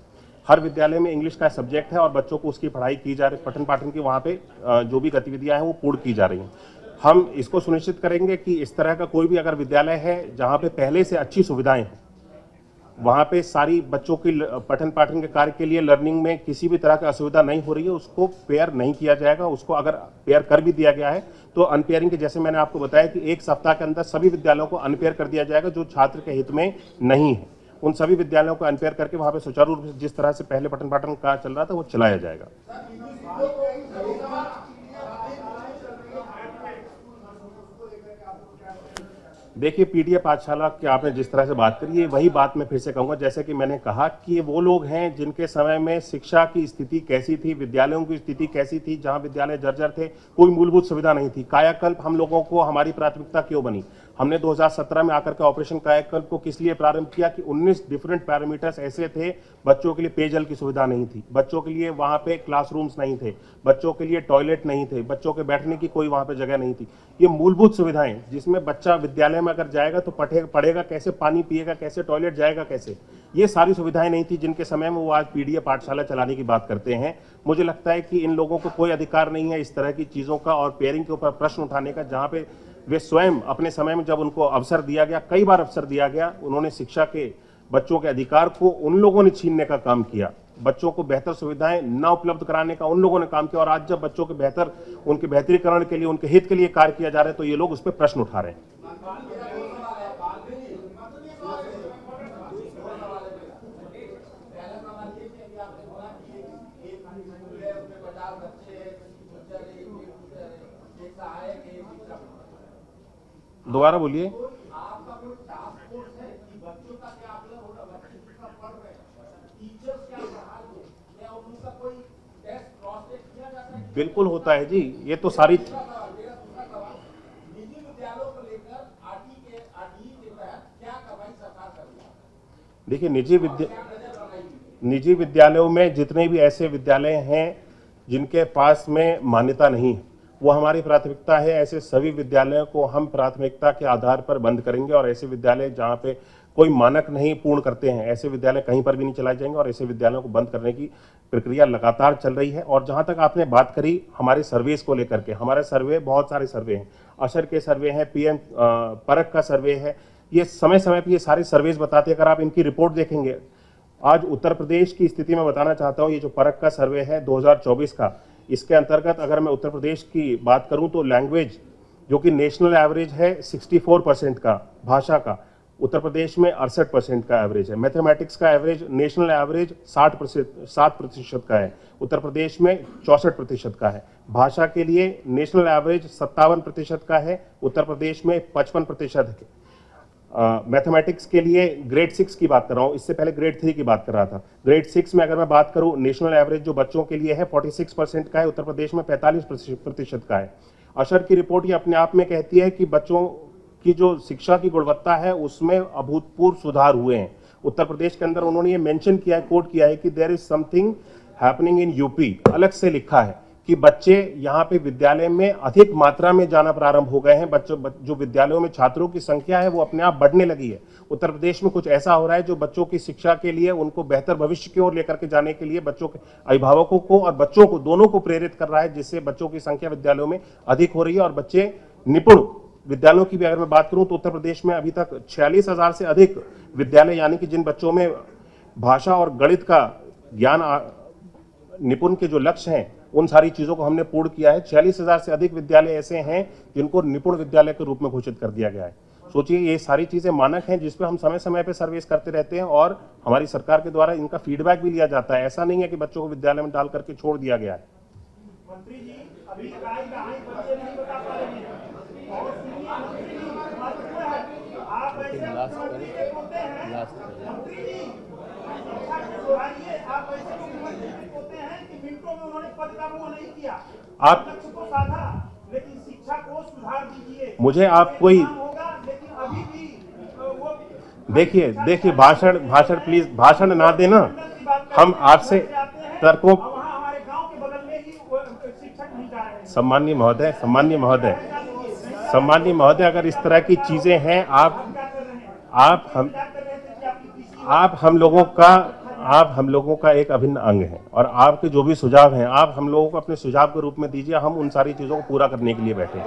हर विद्यालय में इंग्लिश का सब्जेक्ट है और बच्चों को उसकी पढ़ाई की जा रही, पठन पाठन की वहाँ पे जो भी गतिविधियां हैं वो पूर्ण की जा रही हैं। हम इसको सुनिश्चित करेंगे कि इस तरह का कोई भी अगर विद्यालय है जहाँ पे पहले से अच्छी सुविधाएं हैं, वहाँ पे सारी बच्चों की पठन पाठन के कार्य के लिए लर्निंग में किसी भी तरह की असुविधा नहीं हो रही है, उसको पेयर नहीं किया जाएगा। उसको अगर पेयर कर भी दिया गया है तो अनपेयरिंग के, जैसे मैंने आपको बताया कि एक सप्ताह के अंदर सभी विद्यालयों को अनपेयर कर दिया जाएगा जो छात्र के हित में नहीं है। उन सभी विद्यालयों को अनपेयर करके वहाँ पे सुचारू रूप से जिस तरह से पहले पठन पाठन कार्य चल रहा था वो चलाया जाएगा। देखिए, पीडीए पाठशाला की आपने जिस तरह से बात करी है, वही बात मैं फिर से कहूंगा, जैसे कि मैंने कहा कि ये वो लोग हैं जिनके समय में शिक्षा की स्थिति कैसी थी, विद्यालयों की स्थिति कैसी थी, जहां विद्यालय जर्जर थे, कोई मूलभूत सुविधा नहीं थी। कायाकल्प हम लोगों को हमारी प्राथमिकता क्यों बनी? हमने 2017 में आकर के ऑपरेशन कायाकल्प को किस लिए प्रारंभ किया कि 19 डिफरेंट पैरामीटर्स ऐसे थे। बच्चों के लिए पेयजल की सुविधा नहीं थी, बच्चों के लिए वहां पे क्लासरूम्स नहीं थे, बच्चों के लिए टॉयलेट नहीं थे, बच्चों के बैठने की कोई वहां पे जगह नहीं थी। ये मूलभूत सुविधाएं जिसमें बच्चा विद्यालय में अगर जाएगा तो पढ़ेगा कैसे, पानी पिएगा कैसे, टॉयलेट जाएगा कैसे, ये सारी सुविधाएं नहीं थी जिनके समय में वो आज पीडीए पाठशाला चलाने की बात करते हैं। मुझे लगता है कि इन लोगों को कोई अधिकार नहीं है इस तरह की चीजों का और पेयरिंग के ऊपर प्रश्न उठाने का, जहां पे वे स्वयं अपने समय में जब उनको अवसर दिया गया, कई बार अवसर दिया गया, उन्होंने शिक्षा के बच्चों के अधिकार को उन लोगों ने छीनने का काम किया, बच्चों को बेहतर सुविधाएं न उपलब्ध कराने का उन लोगों ने काम किया। और आज जब बच्चों के उनके बेहतरीकरण के लिए, उनके हित के लिए कार्य किया जा रहा है तो ये लोग उस पर प्रश्न उठा रहे हैं। दोबारा बोलिए। आपका कोई टास्क फोर्स है कि बच्चों का क्या आकलन होगा, बच्चे कितना पढ़ रहे हैं, टीचर्स क्या पढ़ा रहे हैं, या उनका कोई टेस्ट क्रॉस चेक किया जाता है? बिल्कुल होता है जी, ये तो सारी मेरा दूसरा सवाल, निजी विद्यालयों को लेकर आरटीई के तहत क्या कार्रवाई सरकार कर रही है? देखिए, क्या नजर बनाई? निजी विद्यालयों में जितने भी ऐसे विद्यालय हैं जिनके पास में मान्यता नहीं है, वो हमारी प्राथमिकता है। ऐसे सभी विद्यालयों को हम प्राथमिकता के आधार पर बंद करेंगे और ऐसे विद्यालय जहां पे कोई मानक नहीं पूर्ण करते हैं, ऐसे विद्यालय कहीं पर भी नहीं चलाए जाएंगे और ऐसे विद्यालयों को बंद करने की प्रक्रिया लगातार चल रही है। और जहां तक आपने बात करी हमारे सर्वेस को लेकर के, हमारे सर्वे, बहुत सारे सर्वे हैं, अशर के सर्वे हैं, पीएम परख का सर्वे है, ये समय समय पर ये सारे सर्वेस बताते हैं। अगर आप इनकी रिपोर्ट देखेंगे, आज उत्तर प्रदेश की स्थिति में बताना चाहता हूं, ये जो परख का सर्वे है 2024 का, इसके अंतर्गत अगर मैं उत्तर प्रदेश की बात करूं तो लैंग्वेज जो कि नेशनल एवरेज है 64% का, भाषा का उत्तर प्रदेश में 68% का एवरेज है। मैथमेटिक्स का एवरेज, नेशनल एवरेज 7% का है, उत्तर प्रदेश में 64% का है। भाषा के लिए नेशनल एवरेज 57% का है, उत्तर प्रदेश में 55% है। मैथमेटिक्स के लिए ग्रेड 6 की बात कर रहा हूँ, इससे पहले ग्रेड 3 की बात कर रहा था। ग्रेड 6 में अगर मैं बात करूँ, नेशनल एवरेज जो बच्चों के लिए है 46% का है, उत्तर प्रदेश में 45% का है। अशर की रिपोर्ट ये अपने आप में कहती है कि बच्चों की जो शिक्षा की गुणवत्ता है उसमें अभूतपूर्व सुधार हुए हैं उत्तर प्रदेश के अंदर। उन्होंने ये मेंशन किया है, कोट किया है कि there is something happening in UP, अलग से लिखा है कि बच्चे यहाँ पे विद्यालय में अधिक मात्रा में जाना प्रारंभ हो गए हैं। बच्चों जो विद्यालयों में छात्रों की संख्या है वो अपने आप बढ़ने लगी है। उत्तर प्रदेश में कुछ ऐसा हो रहा है जो बच्चों की शिक्षा के लिए, उनको बेहतर भविष्य की ओर लेकर के जाने के लिए बच्चों के अभिभावकों को और बच्चों को दोनों को प्रेरित कर रहा है, जिससे बच्चों की संख्या विद्यालयों में अधिक हो रही है और बच्चे निपुण विद्यालयों की भी अगर मैं बात करूं तो उत्तर प्रदेश में अभी तक 46,000 से अधिक विद्यालय, यानी कि जिन बच्चों में भाषा और गणित का ज्ञान निपुण के जो लक्ष्य हैं उन सारी चीजों को हमने पूर्ण किया है। 46,000 से अधिक विद्यालय ऐसे हैं जिनको निपुण विद्यालय के रूप में घोषित कर दिया गया है। सोचिए, ये सारी चीजें मानक हैं जिस पे हम समय समय पे सर्वेस करते रहते हैं और हमारी सरकार के द्वारा इनका फीडबैक भी लिया जाता है। ऐसा नहीं है कि बच्चों को विद्यालय में डाल करके छोड़ दिया गया है। मंत्री जी, अभी कहानी बच्चे नहीं बता पा रहे हैं और सुनिए मंत्री जी, आप ऐसे मुख्यमंत्री के पोते हैं, मंत्री जी शिक्षा को सुधारिए। आप ऐसे मुख्यमंत्री के पोते हैं कि मिनटों में उन्होंने पद का वो नहीं किया, आप लक्ष्य को साधा, लेकिन शिक्षा को सुधार दीजिए। मुझे आप कोई होगा, लेकिन अभी भी वो देखिए भाषण प्लीज, भाषण ना देना। हम आपसे तर्कों, हमारे गांव के बगल में ही शिक्षक नहीं जा रहे हैं। सम्माननीय महोदय, अगर इस तरह की चीजें हैं, आप हम लोगों का एक अभिन्न अंग है और आपके जो भी सुझाव हैं आप हम लोगों को अपने सुझाव के रूप में दीजिए। हम उन सारी चीजों को पूरा करने के लिए बैठे हैं।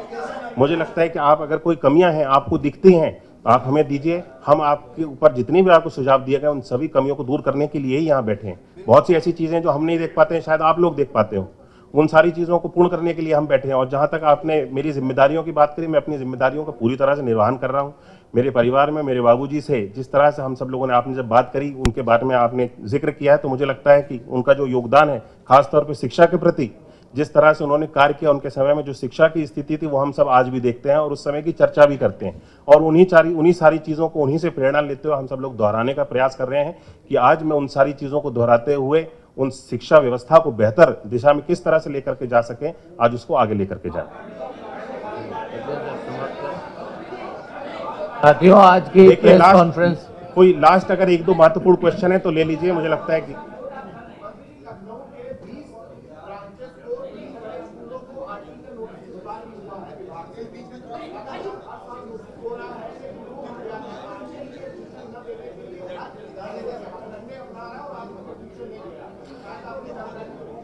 मुझे लगता है कि आप अगर कोई कमियां हैं आपको दिखती हैं तो आप हमें दीजिए। हम आपके ऊपर जितनी भी आपको सुझाव दिए गए उन सभी कमियों को दूर करने के लिए ही यहाँ बैठे हैं। बहुत सी ऐसी चीजें जो हम नहीं देख पाते हैं, शायद आप लोग देख पाते हो, उन सारी चीज़ों को पूर्ण करने के लिए हम बैठे हैं। और जहाँ तक आपने मेरी जिम्मेदारियों की बात करी, मैं अपनी जिम्मेदारियों का पूरी तरह से निर्वहन कर रहा हूँ। मेरे परिवार में मेरे बाबूजी से जिस तरह से हम सब लोगों ने, आपने जब बात करी उनके बारे में आपने जिक्र किया है, तो मुझे लगता है कि उनका जो योगदान है खासतौर पर शिक्षा के प्रति, जिस तरह से उन्होंने कार्य किया उनके समय में, जो शिक्षा की स्थिति थी वो हम सब आज भी देखते हैं और उस समय की चर्चा भी करते हैं। और उन्हीं सारी चीज़ों को, उन्हीं से प्रेरणा लेते हुए हम सब लोग दोहराने का प्रयास कर रहे हैं कि आज मैं उन सारी चीज़ों को दोहराते हुए उन शिक्षा व्यवस्था को बेहतर दिशा में किस तरह से लेकर के जा सकें, आज उसको आगे लेकर के जाए। साथियों, आज की प्रेस कॉन्फ्रेंस, कोई लास्ट अगर एक दो महत्वपूर्ण क्वेश्चन है तो ले लीजिए। मुझे लगता है कि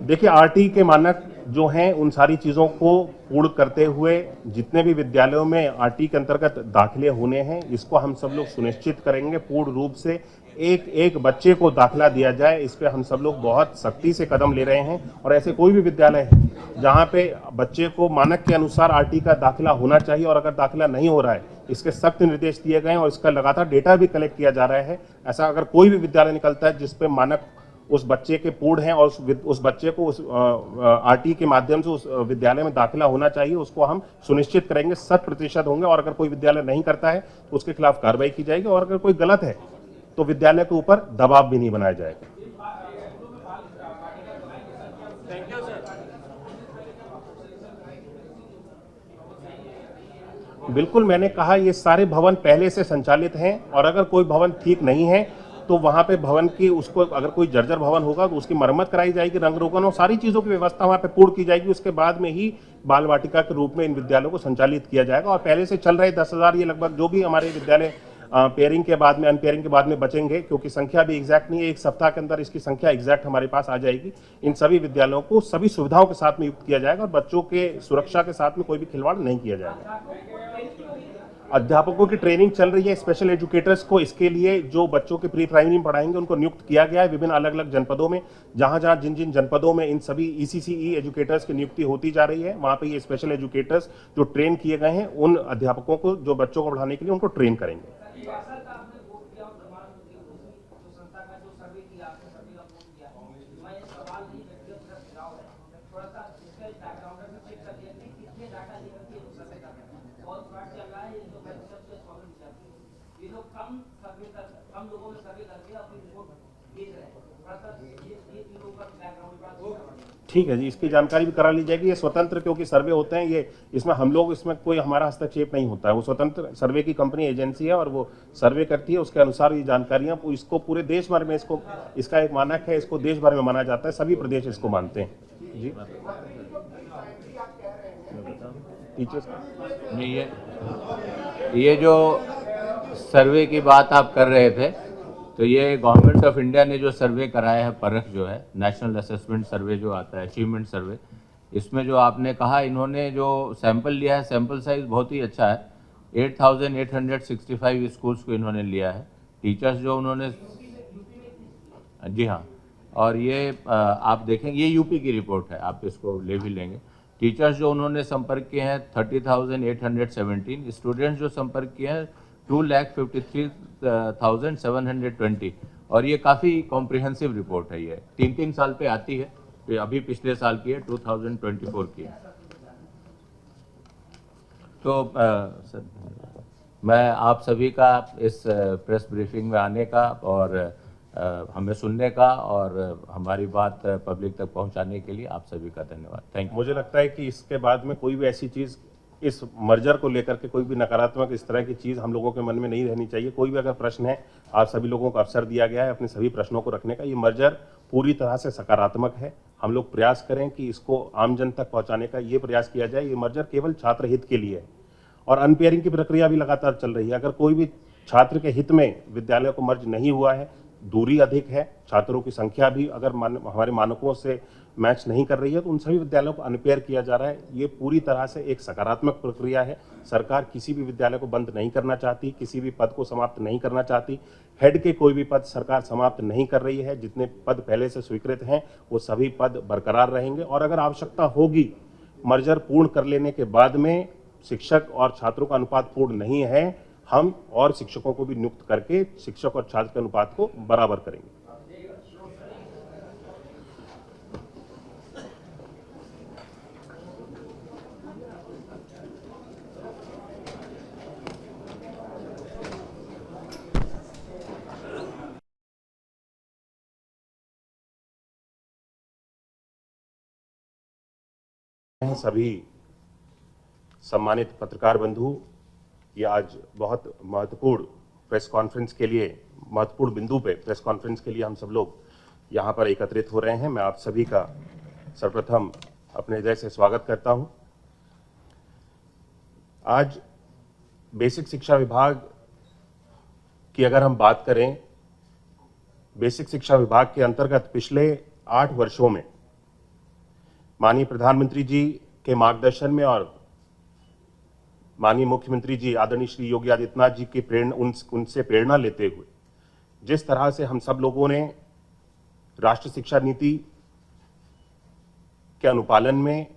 देखिए, आरटी के मानक जो हैं उन सारी चीज़ों को पूर्ण करते हुए जितने भी विद्यालयों में आरटी के अंतर्गत दाखिले होने हैं, इसको हम सब लोग सुनिश्चित करेंगे पूर्ण रूप से एक एक बच्चे को दाखिला दिया जाए। इस पे हम सब लोग बहुत सख्ती से कदम ले रहे हैं और ऐसे कोई भी विद्यालय है जहां पे बच्चे को मानक के अनुसार आरटी का दाखिला होना चाहिए और अगर दाखिला नहीं हो रहा है, इसके सख्त निर्देश दिए गए हैं और इसका लगातार डेटा भी कलेक्ट किया जा रहा है। ऐसा अगर कोई भी विद्यालय निकलता है जिसपे मानक उस बच्चे के पूर्ण हैं और उस बच्चे को उस आरटी के माध्यम से उस विद्यालय में दाखिला होना चाहिए, उसको हम सुनिश्चित करेंगे, 100% होंगे। और अगर कोई विद्यालय नहीं करता है तो उसके खिलाफ कार्रवाई की जाएगी और अगर कोई गलत है तो विद्यालय के ऊपर दबाव भी नहीं बनाया जाएगा। बिल्कुल, मैंने कहा ये सारे भवन पहले से संचालित हैं और अगर कोई भवन ठीक नहीं है तो वहां पे भवन की, उसको अगर कोई जर्जर भवन होगा तो उसकी मरम्मत कराई जाएगी, रंग रोगन और सारी चीजों की व्यवस्था वहां पे पूर्ण की जाएगी। उसके बाद में ही बाल वाटिका के रूप में इन विद्यालयों को संचालित किया जाएगा। और पहले से चल रहे 10,000 ये लगभग जो भी हमारे विद्यालय पेयरिंग के बाद में, अनपेयरिंग के बाद में बचेंगे, क्योंकि संख्या भी एग्जैक्ट नहीं है, एक सप्ताह के अंदर इसकी संख्या एग्जैक्ट हमारे पास आ जाएगी। इन सभी विद्यालयों को सभी सुविधाओं के साथ में युक्त किया जाएगा और बच्चों के सुरक्षा के साथ में कोई भी खिलवाड़ नहीं किया जाएगा। अध्यापकों की ट्रेनिंग चल रही है, स्पेशल एजुकेटर्स को इसके लिए जो बच्चों के प्री प्राइमरी में पढ़ाएंगे उनको नियुक्त किया गया है विभिन्न अलग अलग जनपदों में। जहां जिन जनपदों में इन सभी ECCE एजुकेटर्स की नियुक्ति होती जा रही है, वहां पे ये स्पेशल एजुकेटर्स जो ट्रेन किए गए हैं उन अध्यापकों को, जो बच्चों को पढ़ाने के लिए, उनको ट्रेन करेंगे। ठीक है जी, इसकी जानकारी भी करा ली जाएगी। ये स्वतंत्र क्योंकि सर्वे होते हैं, ये इसमें हम लोग, इसमें कोई हमारा हस्तक्षेप नहीं होता है। वो स्वतंत्र सर्वे की कंपनी एजेंसी है और वो सर्वे करती है, उसके अनुसार ये जानकारियां, इसको पूरे देश भर में इसका एक मानक है, इसको देश भर में माना जाता है, सभी प्रदेश इसको मानते हैं जी। टीचर्स ये जो सर्वे की बात आप कर रहे थे, तो ये गवर्नमेंट ऑफ इंडिया ने जो सर्वे कराया है, परख जो है, नेशनल असेसमेंट सर्वे जो आता है, अचीवमेंट सर्वे, इसमें जो आपने कहा, इन्होंने जो सैंपल लिया है, सैंपल साइज बहुत ही अच्छा है। 8,865 स्कूल्स को इन्होंने लिया है। टीचर्स जो उन्होंने, जी हाँ, और ये आप देखेंगे, ये यूपी की रिपोर्ट है, आप इसको ले भी लेंगे। टीचर्स जो उन्होंने संपर्क किए हैं 30,817, स्टूडेंट्स जो संपर्क किए हैं 2,53,720, और ये काफ़ी कॉम्प्रिहेंसिव रिपोर्ट है। ये 3-3 साल पे आती है, तो अभी पिछले साल की है, 2024 की है। तो सर, मैं आप सभी का इस प्रेस ब्रीफिंग में आने का और हमें सुनने का और हमारी बात पब्लिक तक पहुंचाने के लिए आप सभी का धन्यवाद। Thank you. मुझे लगता है कि इसके बाद में कोई भी ऐसी चीज़, इस मर्जर को लेकर के कोई भी नकारात्मक इस तरह की चीज़ हम लोगों के मन में नहीं रहनी चाहिए। कोई भी अगर प्रश्न है, आप सभी लोगों को अवसर दिया गया है अपने सभी प्रश्नों को रखने का। ये मर्जर पूरी तरह से सकारात्मक है। हम लोग प्रयास करें कि इसको आम जन तक पहुंचाने का ये प्रयास किया जाए। ये मर्जर केवल छात्र हित के लिए है और अनपेयरिंग की प्रक्रिया भी लगातार चल रही है। अगर कोई भी छात्र के हित में विद्यालय को मर्ज नहीं हुआ है, दूरी अधिक है, छात्रों की संख्या भी अगर हमारे मानकों से मैच नहीं कर रही है, तो उन सभी विद्यालयों को अनपेयर किया जा रहा है। ये पूरी तरह से एक सकारात्मक प्रक्रिया है। सरकार किसी भी विद्यालय को बंद नहीं करना चाहती, किसी भी पद को समाप्त नहीं करना चाहती। हेड के कोई भी पद सरकार समाप्त नहीं कर रही है। जितने पद पहले से स्वीकृत हैं वो सभी पद बरकरार रहेंगे और अगर आवश्यकता होगी, मर्जर पूर्ण कर लेने के बाद में शिक्षक और छात्रों का अनुपात पूर्ण नहीं है, हम और शिक्षकों को भी नियुक्त करके शिक्षक और छात्र के अनुपात को बराबर करेंगे। सभी सम्मानित पत्रकार बंधु, ये आज बहुत महत्वपूर्ण प्रेस कॉन्फ्रेंस के लिए, महत्वपूर्ण बिंदु पे प्रेस कॉन्फ्रेंस के लिए हम सब लोग यहाँ पर एकत्रित हो रहे हैं। मैं आप सभी का सर्वप्रथम अपने हृदय से स्वागत करता हूँ। आज बेसिक शिक्षा विभाग की अगर हम बात करें, बेसिक शिक्षा विभाग के अंतर्गत पिछले 8 वर्षों में माननीय प्रधानमंत्री जी के मार्गदर्शन में और माननीय मुख्यमंत्री जी आदरणीय श्री योगी आदित्यनाथ जी की उनसे प्रेरणा लेते हुए जिस तरह से हम सब लोगों ने राष्ट्रीय शिक्षा नीति के अनुपालन में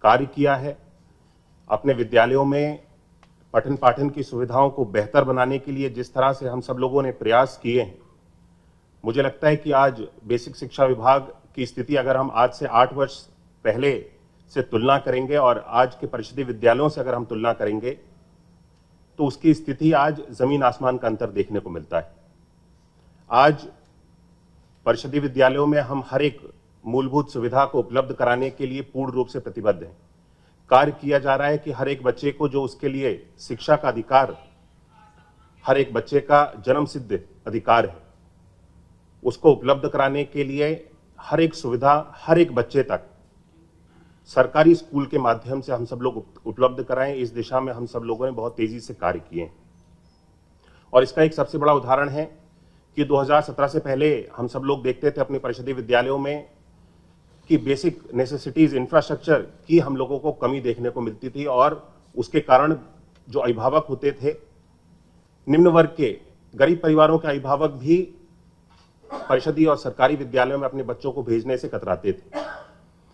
कार्य किया है, अपने विद्यालयों में पठन पाठन की सुविधाओं को बेहतर बनाने के लिए जिस तरह से हम सब लोगों ने प्रयास किए हैं, मुझे लगता है कि आज बेसिक शिक्षा विभाग की स्थिति अगर हम आज से 8 वर्ष पहले से तुलना करेंगे और आज के परिषदीय विद्यालयों से अगर हम तुलना करेंगे तो उसकी स्थिति आज जमीन आसमान का अंतर देखने को मिलता है। आज परिषदीय विद्यालयों में हम हर एक मूलभूत सुविधा को उपलब्ध कराने के लिए पूर्ण रूप से प्रतिबद्ध हैं। कार्य किया जा रहा है कि हर एक बच्चे को जो उसके लिए शिक्षा का अधिकार, हर एक बच्चे का जन्म सिद्ध अधिकार है, उसको उपलब्ध कराने के लिए हर एक सुविधा हर एक बच्चे तक सरकारी स्कूल के माध्यम से हम सब लोग उपलब्ध कराएं। इस दिशा में हम सब लोगों ने बहुत तेजी से कार्य किए हैं और इसका एक सबसे बड़ा उदाहरण है कि 2017 से पहले हम सब लोग देखते थे अपने परिषदीय विद्यालयों में कि बेसिक नेसेसिटीज इंफ्रास्ट्रक्चर की हम लोगों को कमी देखने को मिलती थी और उसके कारण जो अभिभावक होते थे, निम्न वर्ग के गरीब परिवारों के अभिभावक भी परिषदीय और सरकारी विद्यालयों में अपने बच्चों को भेजने से कतराते थे।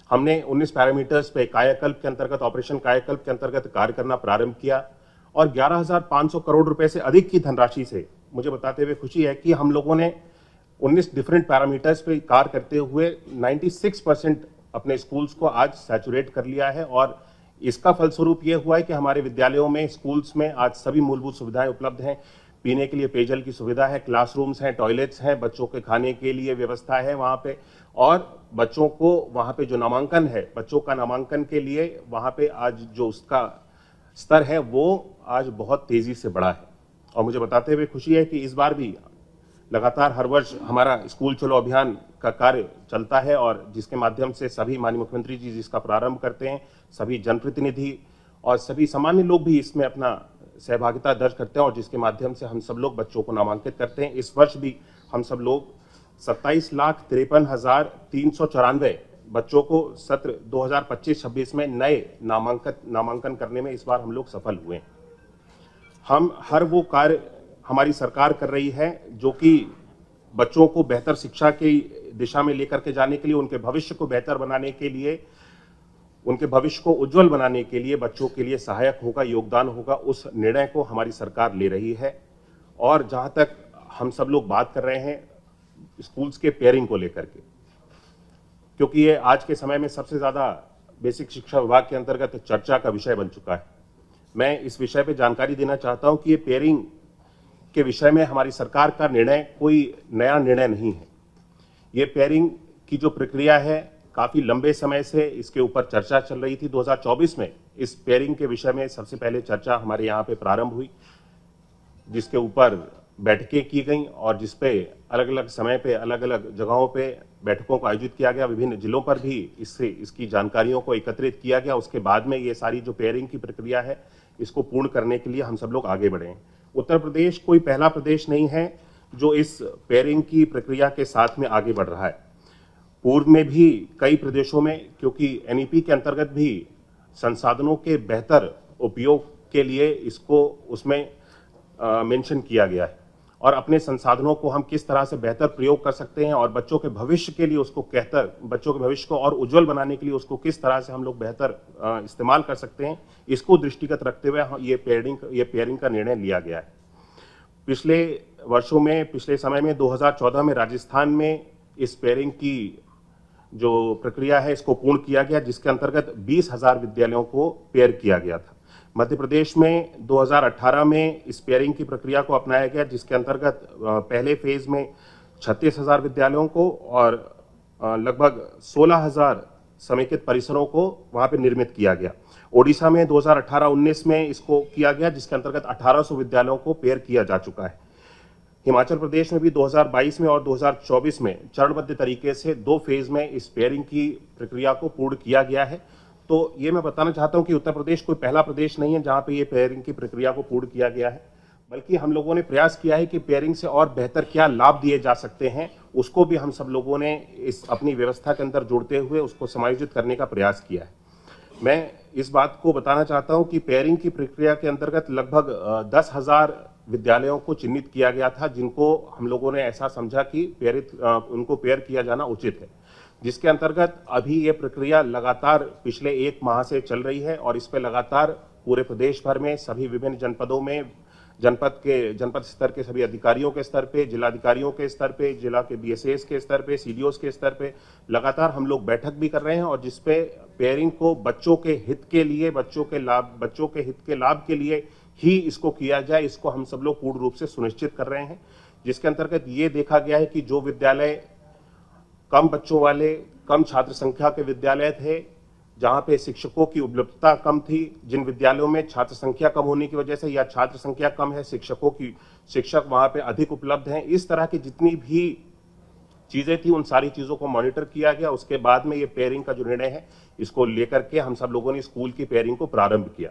हमने 19 पैरामीटर्स पे कायाकल्प के अंतर्गत, ऑपरेशन कायाकल्प के अंतर्गत कार्य करना प्रारंभ किया और 11,500 करोड़ रुपए से अधिक की धनराशि से मुझे बताते हुए खुशी है कि हम लोगों ने 19 डिफरेंट पैरामीटर्स पे कार्य करते हुए 96% अपने स्कूल्स को आज सैचुरेट कर लिया है और इसका फलस्वरूप ये हुआ है कि हमारे विद्यालयों में, स्कूल्स में आज सभी मूलभूत सुविधाएं उपलब्ध हैं। पीने के लिए पेयजल की सुविधा है, क्लासरूम्स हैं, टॉयलेट्स हैं, बच्चों के खाने के लिए व्यवस्था है वहाँ पे और बच्चों को वहाँ पे जो नामांकन है, बच्चों का नामांकन के लिए वहाँ पे आज जो उसका स्तर है वो आज बहुत तेजी से बढ़ा है। और मुझे बताते हुए खुशी है कि इस बार भी लगातार हर वर्ष हमारा स्कूल चलो अभियान का कार्य चलता है और जिसके माध्यम से सभी माननीय मुख्यमंत्री जी जिसका प्रारंभ करते हैं, सभी जनप्रतिनिधि और सभी सामान्य लोग भी इसमें अपना सहभागिता दर्ज करते हैं और जिसके माध्यम से हम सब लोग बच्चों को नामांकित करते हैं। इस वर्ष भी हम सब लोग 27,53,394 बच्चों को सत्र 2025-26 में नए नामांकन करने में इस बार हम लोग सफल हुए। हम हर वो कार्य हमारी सरकार कर रही है जो कि बच्चों को बेहतर शिक्षा की दिशा में लेकर के जाने के लिए, उनके भविष्य को बेहतर बनाने के लिए, उनके भविष्य को उज्जवल बनाने के लिए बच्चों के लिए सहायक होगा, योगदान होगा, उस निर्णय को हमारी सरकार ले रही है। और जहाँ तक हम सब लोग बात कर रहे हैं स्कूल्स के पेयरिंग को लेकर के, क्योंकि ये आज के समय में सबसे ज़्यादा बेसिक शिक्षा विभाग के अंतर्गत चर्चा का विषय बन चुका है। मैं इस विषय पे जानकारी देना चाहता हूँ कि ये पेयरिंग के विषय में हमारी सरकार का निर्णय कोई नया निर्णय नहीं है। ये पेयरिंग की जो प्रक्रिया है काफ़ी लंबे समय से इसके ऊपर चर्चा चल रही थी। 2024 में इस पेयरिंग के विषय में सबसे पहले चर्चा हमारे यहाँ पे प्रारंभ हुई, जिसके ऊपर बैठकें की गई और जिसपे अलग अलग समय पे अलग अलग जगहों पे बैठकों को आयोजित किया गया। विभिन्न जिलों पर भी इसकी जानकारियों को एकत्रित किया गया। उसके बाद में ये सारी जो पेयरिंग की प्रक्रिया है इसको पूर्ण करने के लिए हम सब लोग आगे बढ़े हैं। उत्तर प्रदेश कोई पहला प्रदेश नहीं है जो इस पेयरिंग की प्रक्रिया के साथ में आगे बढ़ रहा है। पूर्व में भी कई प्रदेशों में, क्योंकि एनईपी के अंतर्गत भी संसाधनों के बेहतर उपयोग के लिए इसको उसमें मेंशन किया गया है और अपने संसाधनों को हम किस तरह से बेहतर प्रयोग कर सकते हैं और बच्चों के भविष्य के लिए उसको बच्चों के भविष्य को और उज्जवल बनाने के लिए उसको किस तरह से हम लोग बेहतर इस्तेमाल कर सकते हैं, इसको दृष्टिगत रखते हुए ये पेयरिंग का निर्णय लिया गया है। पिछले समय में 2014 में राजस्थान में इस पेयरिंग की जो प्रक्रिया है इसको पूर्ण किया गया, जिसके अंतर्गत 20,000 विद्यालयों को पेयर किया गया था। मध्य प्रदेश में 2018 में इस पेयरिंग की प्रक्रिया को अपनाया गया, जिसके अंतर्गत पहले फेज में 36,000 विद्यालयों को और लगभग 16,000 समेकित परिसरों को वहां पे निर्मित किया गया। ओडिशा में 2018-19 में इसको किया गया, जिसके अंतर्गत 1800 विद्यालयों को पेयर किया जा चुका है। हिमाचल प्रदेश में भी 2022 में और 2024 में चरणबद्ध तरीके से 2 फेज में इस पेयरिंग की प्रक्रिया को पूर्ण किया गया है। तो ये मैं बताना चाहता हूं कि उत्तर प्रदेश कोई पहला प्रदेश नहीं है जहां पे ये पेयरिंग की प्रक्रिया को पूर्ण किया गया है, बल्कि हम लोगों ने प्रयास किया है कि पेयरिंग से और बेहतर क्या लाभ दिए जा सकते हैं, उसको भी हम सब लोगों ने इस अपनी व्यवस्था के अंदर जोड़ते हुए उसको समायोजित करने का प्रयास किया है। मैं इस बात को बताना चाहता हूं कि पेयरिंग की प्रक्रिया के अंतर्गत लगभग 10,000 विद्यालयों को चिन्हित किया गया था, जिनको हम लोगों ने ऐसा समझा कि उनको पेयर किया जाना उचित है, जिसके अंतर्गत अभी ये प्रक्रिया लगातार पिछले 1 माह से चल रही है और इस पर लगातार पूरे प्रदेश भर में सभी विभिन्न जनपदों में जनपद स्तर के सभी अधिकारियों के स्तर पे, जिलाधिकारियों के स्तर पे, जिला के BSAs के स्तर पे, CDOs के स्तर पे लगातार हम लोग बैठक भी कर रहे हैं और जिसपे पेयरिंग को बच्चों के हित के लिए, बच्चों के हित के लाभ के लिए ही इसको किया जाए, इसको हम सब लोग पूर्ण रूप से सुनिश्चित कर रहे हैं। जिसके अंतर्गत ये देखा गया है कि जो विद्यालय कम बच्चों वाले, कम छात्र संख्या के विद्यालय थे, जहां पे शिक्षकों की उपलब्धता कम थी, जिन विद्यालयों में छात्र संख्या कम होने की वजह से या छात्र संख्या कम है, शिक्षक वहां पे अधिक उपलब्ध हैं, इस तरह की जितनी भी चीजें थी उन सारी चीजों को मॉनिटर किया गया। उसके बाद में ये पेयरिंग का जो निर्णय है इसको लेकर के हम सब लोगों ने स्कूल की पेयरिंग को प्रारंभ किया।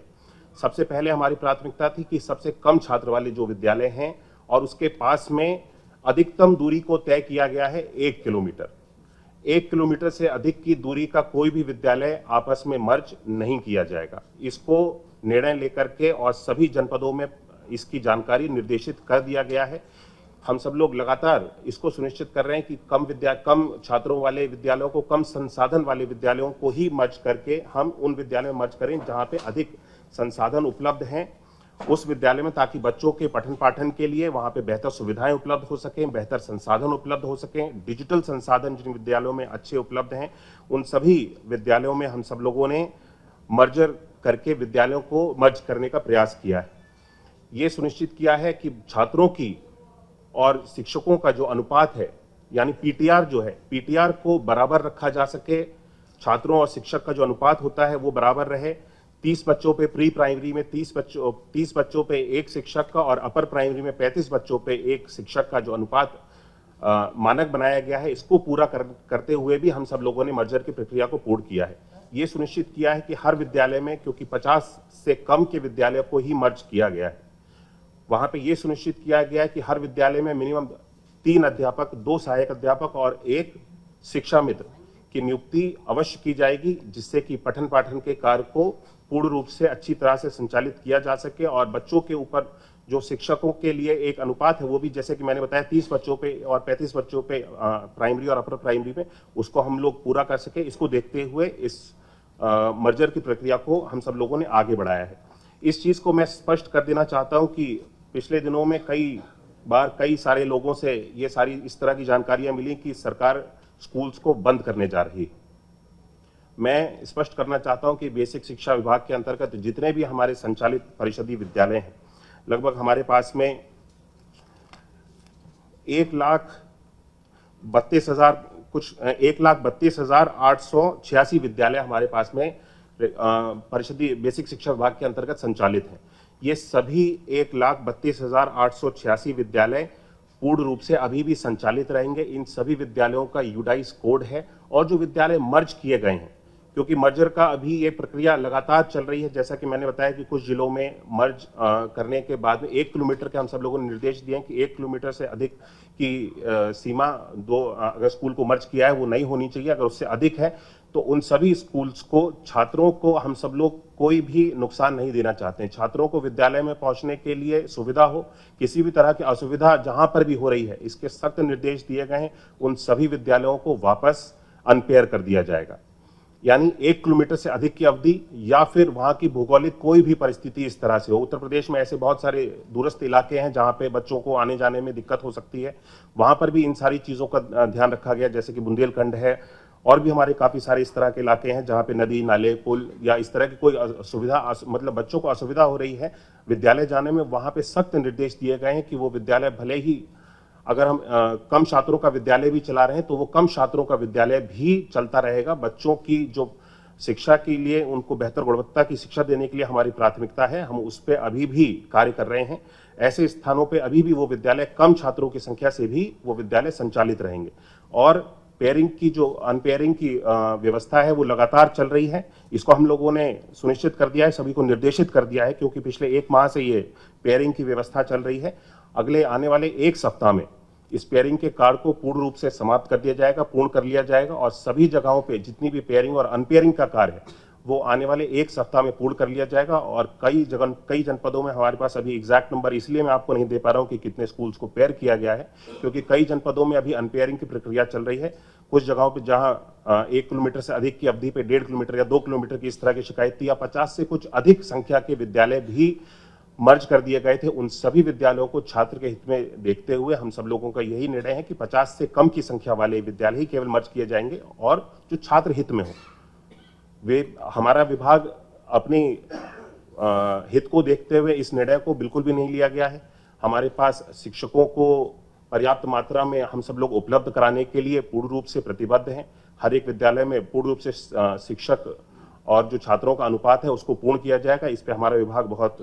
सबसे पहले हमारी प्राथमिकता थी कि सबसे कम छात्र वाले जो विद्यालय हैं और उसके पास में अधिकतम दूरी को तय किया गया है 1 किलोमीटर। 1 किलोमीटर से अधिक की दूरी का कोई भी विद्यालय आपस में मर्ज नहीं किया जाएगा। इसको निर्णय लेकर के और सभी जनपदों में इसकी जानकारी निर्देशित कर दिया गया है। हम सब लोग लगातार इसको सुनिश्चित कर रहे हैं कि कम छात्रों वाले विद्यालयों को, कम संसाधन वाले विद्यालयों को ही मर्ज करके हम उन विद्यालयों में मर्ज करें जहां पे अधिक संसाधन उपलब्ध हैं उस विद्यालय में, ताकि बच्चों के पठन पाठन के लिए वहां पे बेहतर सुविधाएं उपलब्ध हो सकें, बेहतर संसाधन उपलब्ध हो सकें। डिजिटल संसाधन जिन विद्यालयों में अच्छे उपलब्ध हैं उन सभी विद्यालयों में हम सब लोगों ने मर्जर करके विद्यालयों को मर्ज करने का प्रयास किया है। ये सुनिश्चित किया है कि छात्रों की और शिक्षकों का जो अनुपात है, यानी PTR जो है, PTR को बराबर रखा जा सके। छात्रों और शिक्षक का जो अनुपात होता है वो बराबर रहे। 30 बच्चों पे प्री प्राइमरी में 30 बच्चों पे एक शिक्षक का और अपर प्राइमरी में 35 बच्चों पे एक शिक्षक का जो अनुपात मानक बनाया गया है, इसको पूरा करते हुए भी हम सब लोगों ने मर्जर की प्रक्रिया को पूर्ण किया है। ये सुनिश्चित किया है कि हर विद्यालय में, क्योंकि 50 से कम के विद्यालय को ही मर्ज किया गया है, वहां पे ये सुनिश्चित किया गया है कि हर विद्यालय में मिनिमम 3 अध्यापक, 2 सहायक अध्यापक और 1 शिक्षा मित्र की नियुक्ति अवश्य की जाएगी, जिससे कि पठन पाठन के कार्य को पूर्ण रूप से अच्छी तरह से संचालित किया जा सके और बच्चों के ऊपर जो शिक्षकों के लिए एक अनुपात है वो भी, जैसे कि मैंने बताया, 30 बच्चों पे और 35 बच्चों पे प्राइमरी और अपर प्राइमरी में, उसको हम लोग पूरा कर सके। इसको देखते हुए इस मर्जर की प्रक्रिया को हम सब लोगों ने आगे बढ़ाया है। इस चीज को मैं स्पष्ट कर देना चाहता हूं कि पिछले दिनों में कई सारे लोगों से ये सारी इस तरह की जानकारियां मिली कि सरकार स्कूल्स को बंद करने जा रही है। मैं स्पष्ट करना चाहता हूं कि बेसिक शिक्षा विभाग के अंतर्गत जितने भी हमारे संचालित परिषदीय विद्यालय हैं, लगभग हमारे पास में 1,32,886 विद्यालय हमारे पास में परिषदीय बेसिक शिक्षा विभाग के अंतर्गत संचालित हैं। ये सभी 1,32,886 विद्यालय पूर्ण रूप से अभी भी संचालित रहेंगे। इन सभी विद्यालयों का यूडाइस कोड है और जो विद्यालय मर्ज किए गए हैं, क्योंकि मर्जर का अभी ये प्रक्रिया लगातार चल रही है, जैसा कि मैंने बताया कि कुछ जिलों में मर्ज करने के बाद में 1 किलोमीटर के हम सब लोगों ने निर्देश दिए हैं कि 1 किलोमीटर से अधिक की सीमा अगर स्कूल को मर्ज किया है वो नहीं होनी चाहिए। अगर उससे अधिक है तो उन सभी स्कूल्स को, छात्रों को हम सब लोग कोई भी नुकसान नहीं देना चाहते हैं। छात्रों को विद्यालय में पहुंचने के लिए सुविधा हो, किसी भी तरह की असुविधा जहां पर भी हो रही है, इसके सख्त निर्देश दिए गए हैं। उन सभी विद्यालयों को वापस अनपेयर कर दिया जाएगा, यानी 1 किलोमीटर से अधिक की अवधि या फिर वहां की भौगोलिक कोई भी परिस्थिति इस तरह से हो। उत्तर प्रदेश में ऐसे बहुत सारे दूरस्थ इलाके हैं जहां पे बच्चों को आने जाने में दिक्कत हो सकती है, वहां पर भी इन सारी चीजों का ध्यान रखा गया, जैसे कि बुंदेलखंड है और भी हमारे काफी सारे इस तरह के इलाके हैं जहां पे नदी, नाले, पुल या इस तरह की कोई सुविधा, मतलब बच्चों को असुविधा हो रही है विद्यालय जाने में, वहां पे सख्त निर्देश दिए गए हैं कि वो विद्यालय भले ही अगर हम कम छात्रों का विद्यालय भी चला रहे हैं तो वो कम छात्रों का विद्यालय भी चलता रहेगा। बच्चों की जो शिक्षा के लिए, उनको बेहतर गुणवत्ता की शिक्षा देने के लिए हमारी प्राथमिकता है, हम उस पर अभी भी कार्य कर रहे हैं। ऐसे स्थानों पे अभी भी वो विद्यालय कम छात्रों की संख्या से भी वो विद्यालय संचालित रहेंगे। और पेयरिंग की जो अनपेयरिंग की व्यवस्था है वो लगातार चल रही है। इसको हम लोगों ने सुनिश्चित कर दिया है, सभी को निर्देशित कर दिया है, क्योंकि पिछले 1 माह से ये पेयरिंग की व्यवस्था चल रही है। अगले आने वाले 1 सप्ताह में इस पेयरिंग के कार्य को पूर्ण रूप से समाप्त कर दिया जाएगा, पूर्ण कर लिया जाएगा, और सभी जगहों पे जितनी भी पेयरिंग और अनपेयरिंग का कार्य है वो आने वाले 1 सप्ताह में पूर्ण कर लिया जाएगा। और कई जनपदों में, हमारे पास अभी एग्जैक्ट नंबर इसलिए मैं आपको नहीं दे पा रहा हूं कि कितने स्कूल्स को पेयर किया गया है, क्योंकि कई जनपदों में अभी अनपेयरिंग की प्रक्रिया चल रही है। कुछ जगहों पे जहां 1 किलोमीटर से अधिक की अवधि पे 1.5 किलोमीटर या 2 किलोमीटर की इस तरह की शिकायत थी, या 50 से कुछ अधिक संख्या के विद्यालय भी मर्ज कर दिए गए थे। उन सभी विद्यालयों को छात्र के हित में देखते हुए हम सब लोगों का यही निर्णय है कि 50 से कम की संख्या वाले विद्यालय ही केवल मर्ज किए जाएंगे, और जो छात्र हित में हो वे, हमारा विभाग अपनी हित को देखते हुए इस निर्णय को बिल्कुल भी नहीं लिया गया है। हमारे पास शिक्षकों को पर्याप्त मात्रा में हम सब लोग उपलब्ध कराने के लिए पूर्ण रूप से प्रतिबद्ध हैं। हर एक विद्यालय में पूर्ण रूप से शिक्षक और जो छात्रों का अनुपात है उसको पूर्ण किया जाएगा। इस पे हमारा विभाग बहुत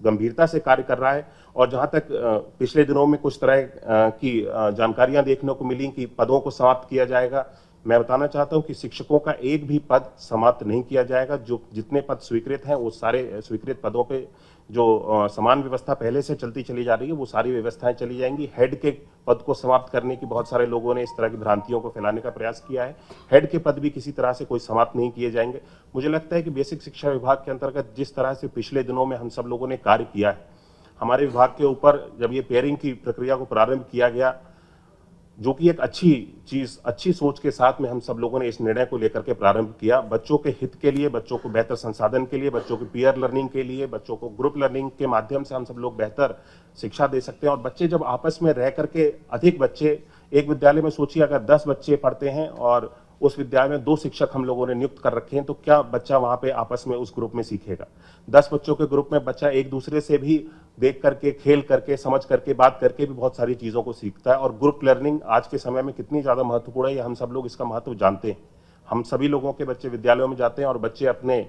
गंभीरता से कार्य कर रहा है। और जहां तक पिछले दिनों में कुछ तरह की जानकारियां देखने को मिली कि पदों को समाप्त किया जाएगा, मैं बताना चाहता हूं कि शिक्षकों का एक भी पद समाप्त नहीं किया जाएगा। जो जितने पद स्वीकृत हैं वो सारे स्वीकृत पदों पे जो समान व्यवस्था पहले से चलती चली जा रही है वो सारी व्यवस्थाएं चली जाएंगी। हेड के पद को समाप्त करने की बहुत सारे लोगों ने इस तरह की भ्रांतियों को फैलाने का प्रयास किया है। हेड के पद भी किसी तरह से कोई समाप्त नहीं किए जाएंगे। मुझे लगता है कि बेसिक शिक्षा विभाग के अंतर्गत जिस तरह से पिछले दिनों में हम सब लोगों ने कार्य किया है, हमारे विभाग के ऊपर जब ये पेयरिंग की प्रक्रिया को प्रारंभ किया गया, जो कि एक अच्छी चीज, अच्छी सोच के साथ में हम सब लोगों ने इस निर्णय को लेकर के प्रारंभ किया। बच्चों के हित के लिए, बच्चों को बेहतर संसाधन के लिए, बच्चों की पीयर लर्निंग के लिए, बच्चों को ग्रुप लर्निंग के माध्यम से हम सब लोग बेहतर शिक्षा दे सकते हैं। और बच्चे जब आपस में रह करके, अधिक बच्चे एक विद्यालय में, सोचिए अगर 10 बच्चे पढ़ते हैं और उस विद्यालय में 2 शिक्षक हम लोगों ने नियुक्त कर रखे हैं, तो क्या बच्चा वहां पे आपस में उस ग्रुप में सीखेगा? 10 बच्चों के ग्रुप में बच्चा एक दूसरे से भी देख करके, खेल करके, समझ करके, बात करके भी बहुत सारी चीजों को सीखता है। और ग्रुप लर्निंग आज के समय में कितनी ज्यादा महत्वपूर्ण है, ये हम सब लोग इसका महत्व जानते हैं। हम सभी लोगों के बच्चे विद्यालयों में जाते हैं और बच्चे अपने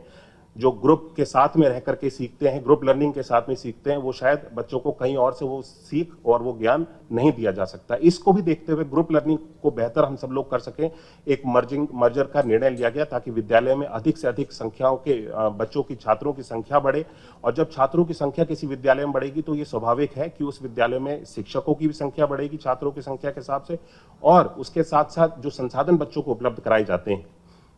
जो ग्रुप के साथ में रह करके सीखते हैं, ग्रुप लर्निंग के साथ में सीखते हैं, वो शायद बच्चों को कहीं और से वो सीख और वो ज्ञान नहीं दिया जा सकता। इसको भी देखते हुए ग्रुप लर्निंग को बेहतर हम सब लोग कर सकें, एक मर्जर का निर्णय लिया गया, ताकि विद्यालय में अधिक से अधिक संख्याओं के बच्चों की, छात्रों की संख्या बढ़े। और जब छात्रों की संख्या किसी विद्यालय में बढ़ेगी तो ये स्वाभाविक है कि उस विद्यालय में शिक्षकों की भी संख्या बढ़ेगी छात्रों की संख्या के हिसाब से। और उसके साथ साथ जो संसाधन बच्चों को उपलब्ध कराए जाते हैं,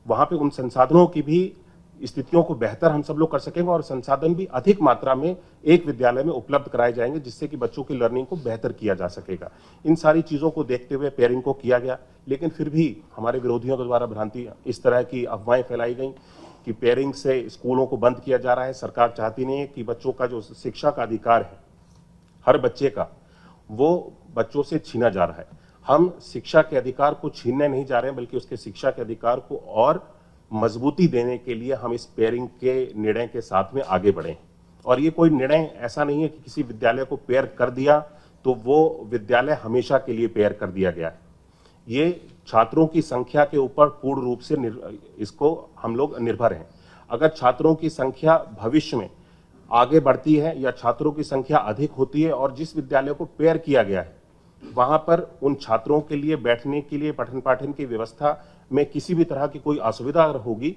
वहां पे उन संसाधनों की भी स्थितियों को बेहतर हम सब लोग कर सकेंगे, और संसाधन भी अधिक मात्रा में एक विद्यालय में उपलब्ध कराए जाएंगे, जिससे कि बच्चों की लर्निंग को बेहतर किया जा सकेगा। इन सारी चीजों को देखते हुए पेयरिंग को किया गया, लेकिन फिर भी हमारे विरोधियों के द्वारा भ्रांति, इस तरह की अफवाहें फैलाई गई कि पेयरिंग से स्कूलों को बंद किया जा रहा है। सरकार चाहती नहीं है कि बच्चों का जो शिक्षा का अधिकार है हर बच्चे का, वो बच्चों से छीना जा रहा है। हम शिक्षा के अधिकार को छीनने नहीं जा रहे हैं, बल्कि उसके शिक्षा के अधिकार को और मजबूती देने के लिए हम इस पेयरिंग के निर्णय के साथ में आगे बढ़े। और ये कोई निर्णय ऐसा नहीं है कि किसी विद्यालय को पेयर कर दिया तो वो विद्यालय हमेशा के लिए पेयर कर दिया गया है। ये छात्रों की संख्या के ऊपर पूर्ण रूप से इसको हम लोग निर्भर हैं। अगर छात्रों की संख्या भविष्य में आगे बढ़ती है या छात्रों की संख्या अधिक होती है और जिस विद्यालय को पेयर किया गया है वहां पर उन छात्रों के लिए बैठने के लिए, पठन पाठन की व्यवस्था में किसी भी तरह की कोई असुविधा अगर होगी,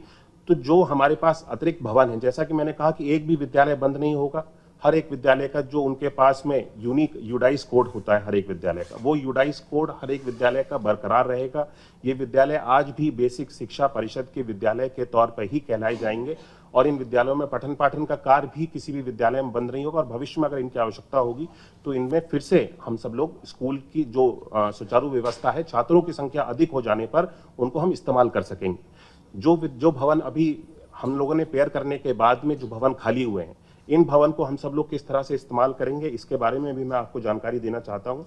तो जो हमारे पास अतिरिक्त भवन है, जैसा कि मैंने कहा कि एक भी विद्यालय बंद नहीं होगा। हर एक विद्यालय का जो उनके पास में यूनिक यूडाइस कोड होता है हर एक विद्यालय का, वो यूडाइस कोड हर एक विद्यालय का बरकरार रहेगा। ये विद्यालय आज भी बेसिक शिक्षा परिषद के विद्यालय के तौर पर ही कहलाए जाएंगे, और इन विद्यालयों में पठन पाठन का कार्य भी किसी भी विद्यालय में बंद नहीं होगा। और भविष्य में अगर इनकी आवश्यकता होगी तो इनमें फिर से हम सब लोग स्कूल की जो सुचारू व्यवस्था है, छात्रों की संख्या अधिक हो जाने पर उनको हम इस्तेमाल कर सकेंगे। जो भवन अभी हम लोगों ने पेयर करने के बाद में जो भवन खाली हुए हैं, इन भवन को हम सब लोग किस तरह से इस्तेमाल करेंगे, इसके बारे में भी मैं आपको जानकारी देना चाहता हूं।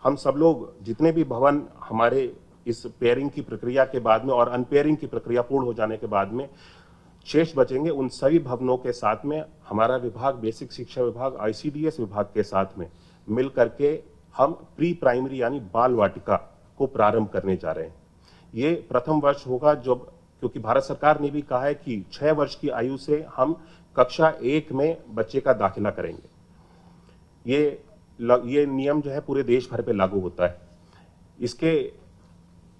हम सब लोग जितने भी भवन हमारे इस पेयरिंग की प्रक्रिया के बाद में और अनपेयरिंग की प्रक्रिया पूर्ण हो जाने के बाद में शेष बचेंगे, उन सभी भवनों के साथ में हमारा विभाग, बेसिक शिक्षा विभाग, ICDS विभाग के साथ में मिल करके हम प्री प्राइमरी यानी बाल वाटिका को प्रारंभ करने जा रहे हैं। ये प्रथम वर्ष होगा जब, क्योंकि भारत सरकार ने भी कहा है कि 6 वर्ष की आयु से हम कक्षा 1 में बच्चे का दाखिला करेंगे। ये नियम जो है पूरे देश भर पे लागू होता है।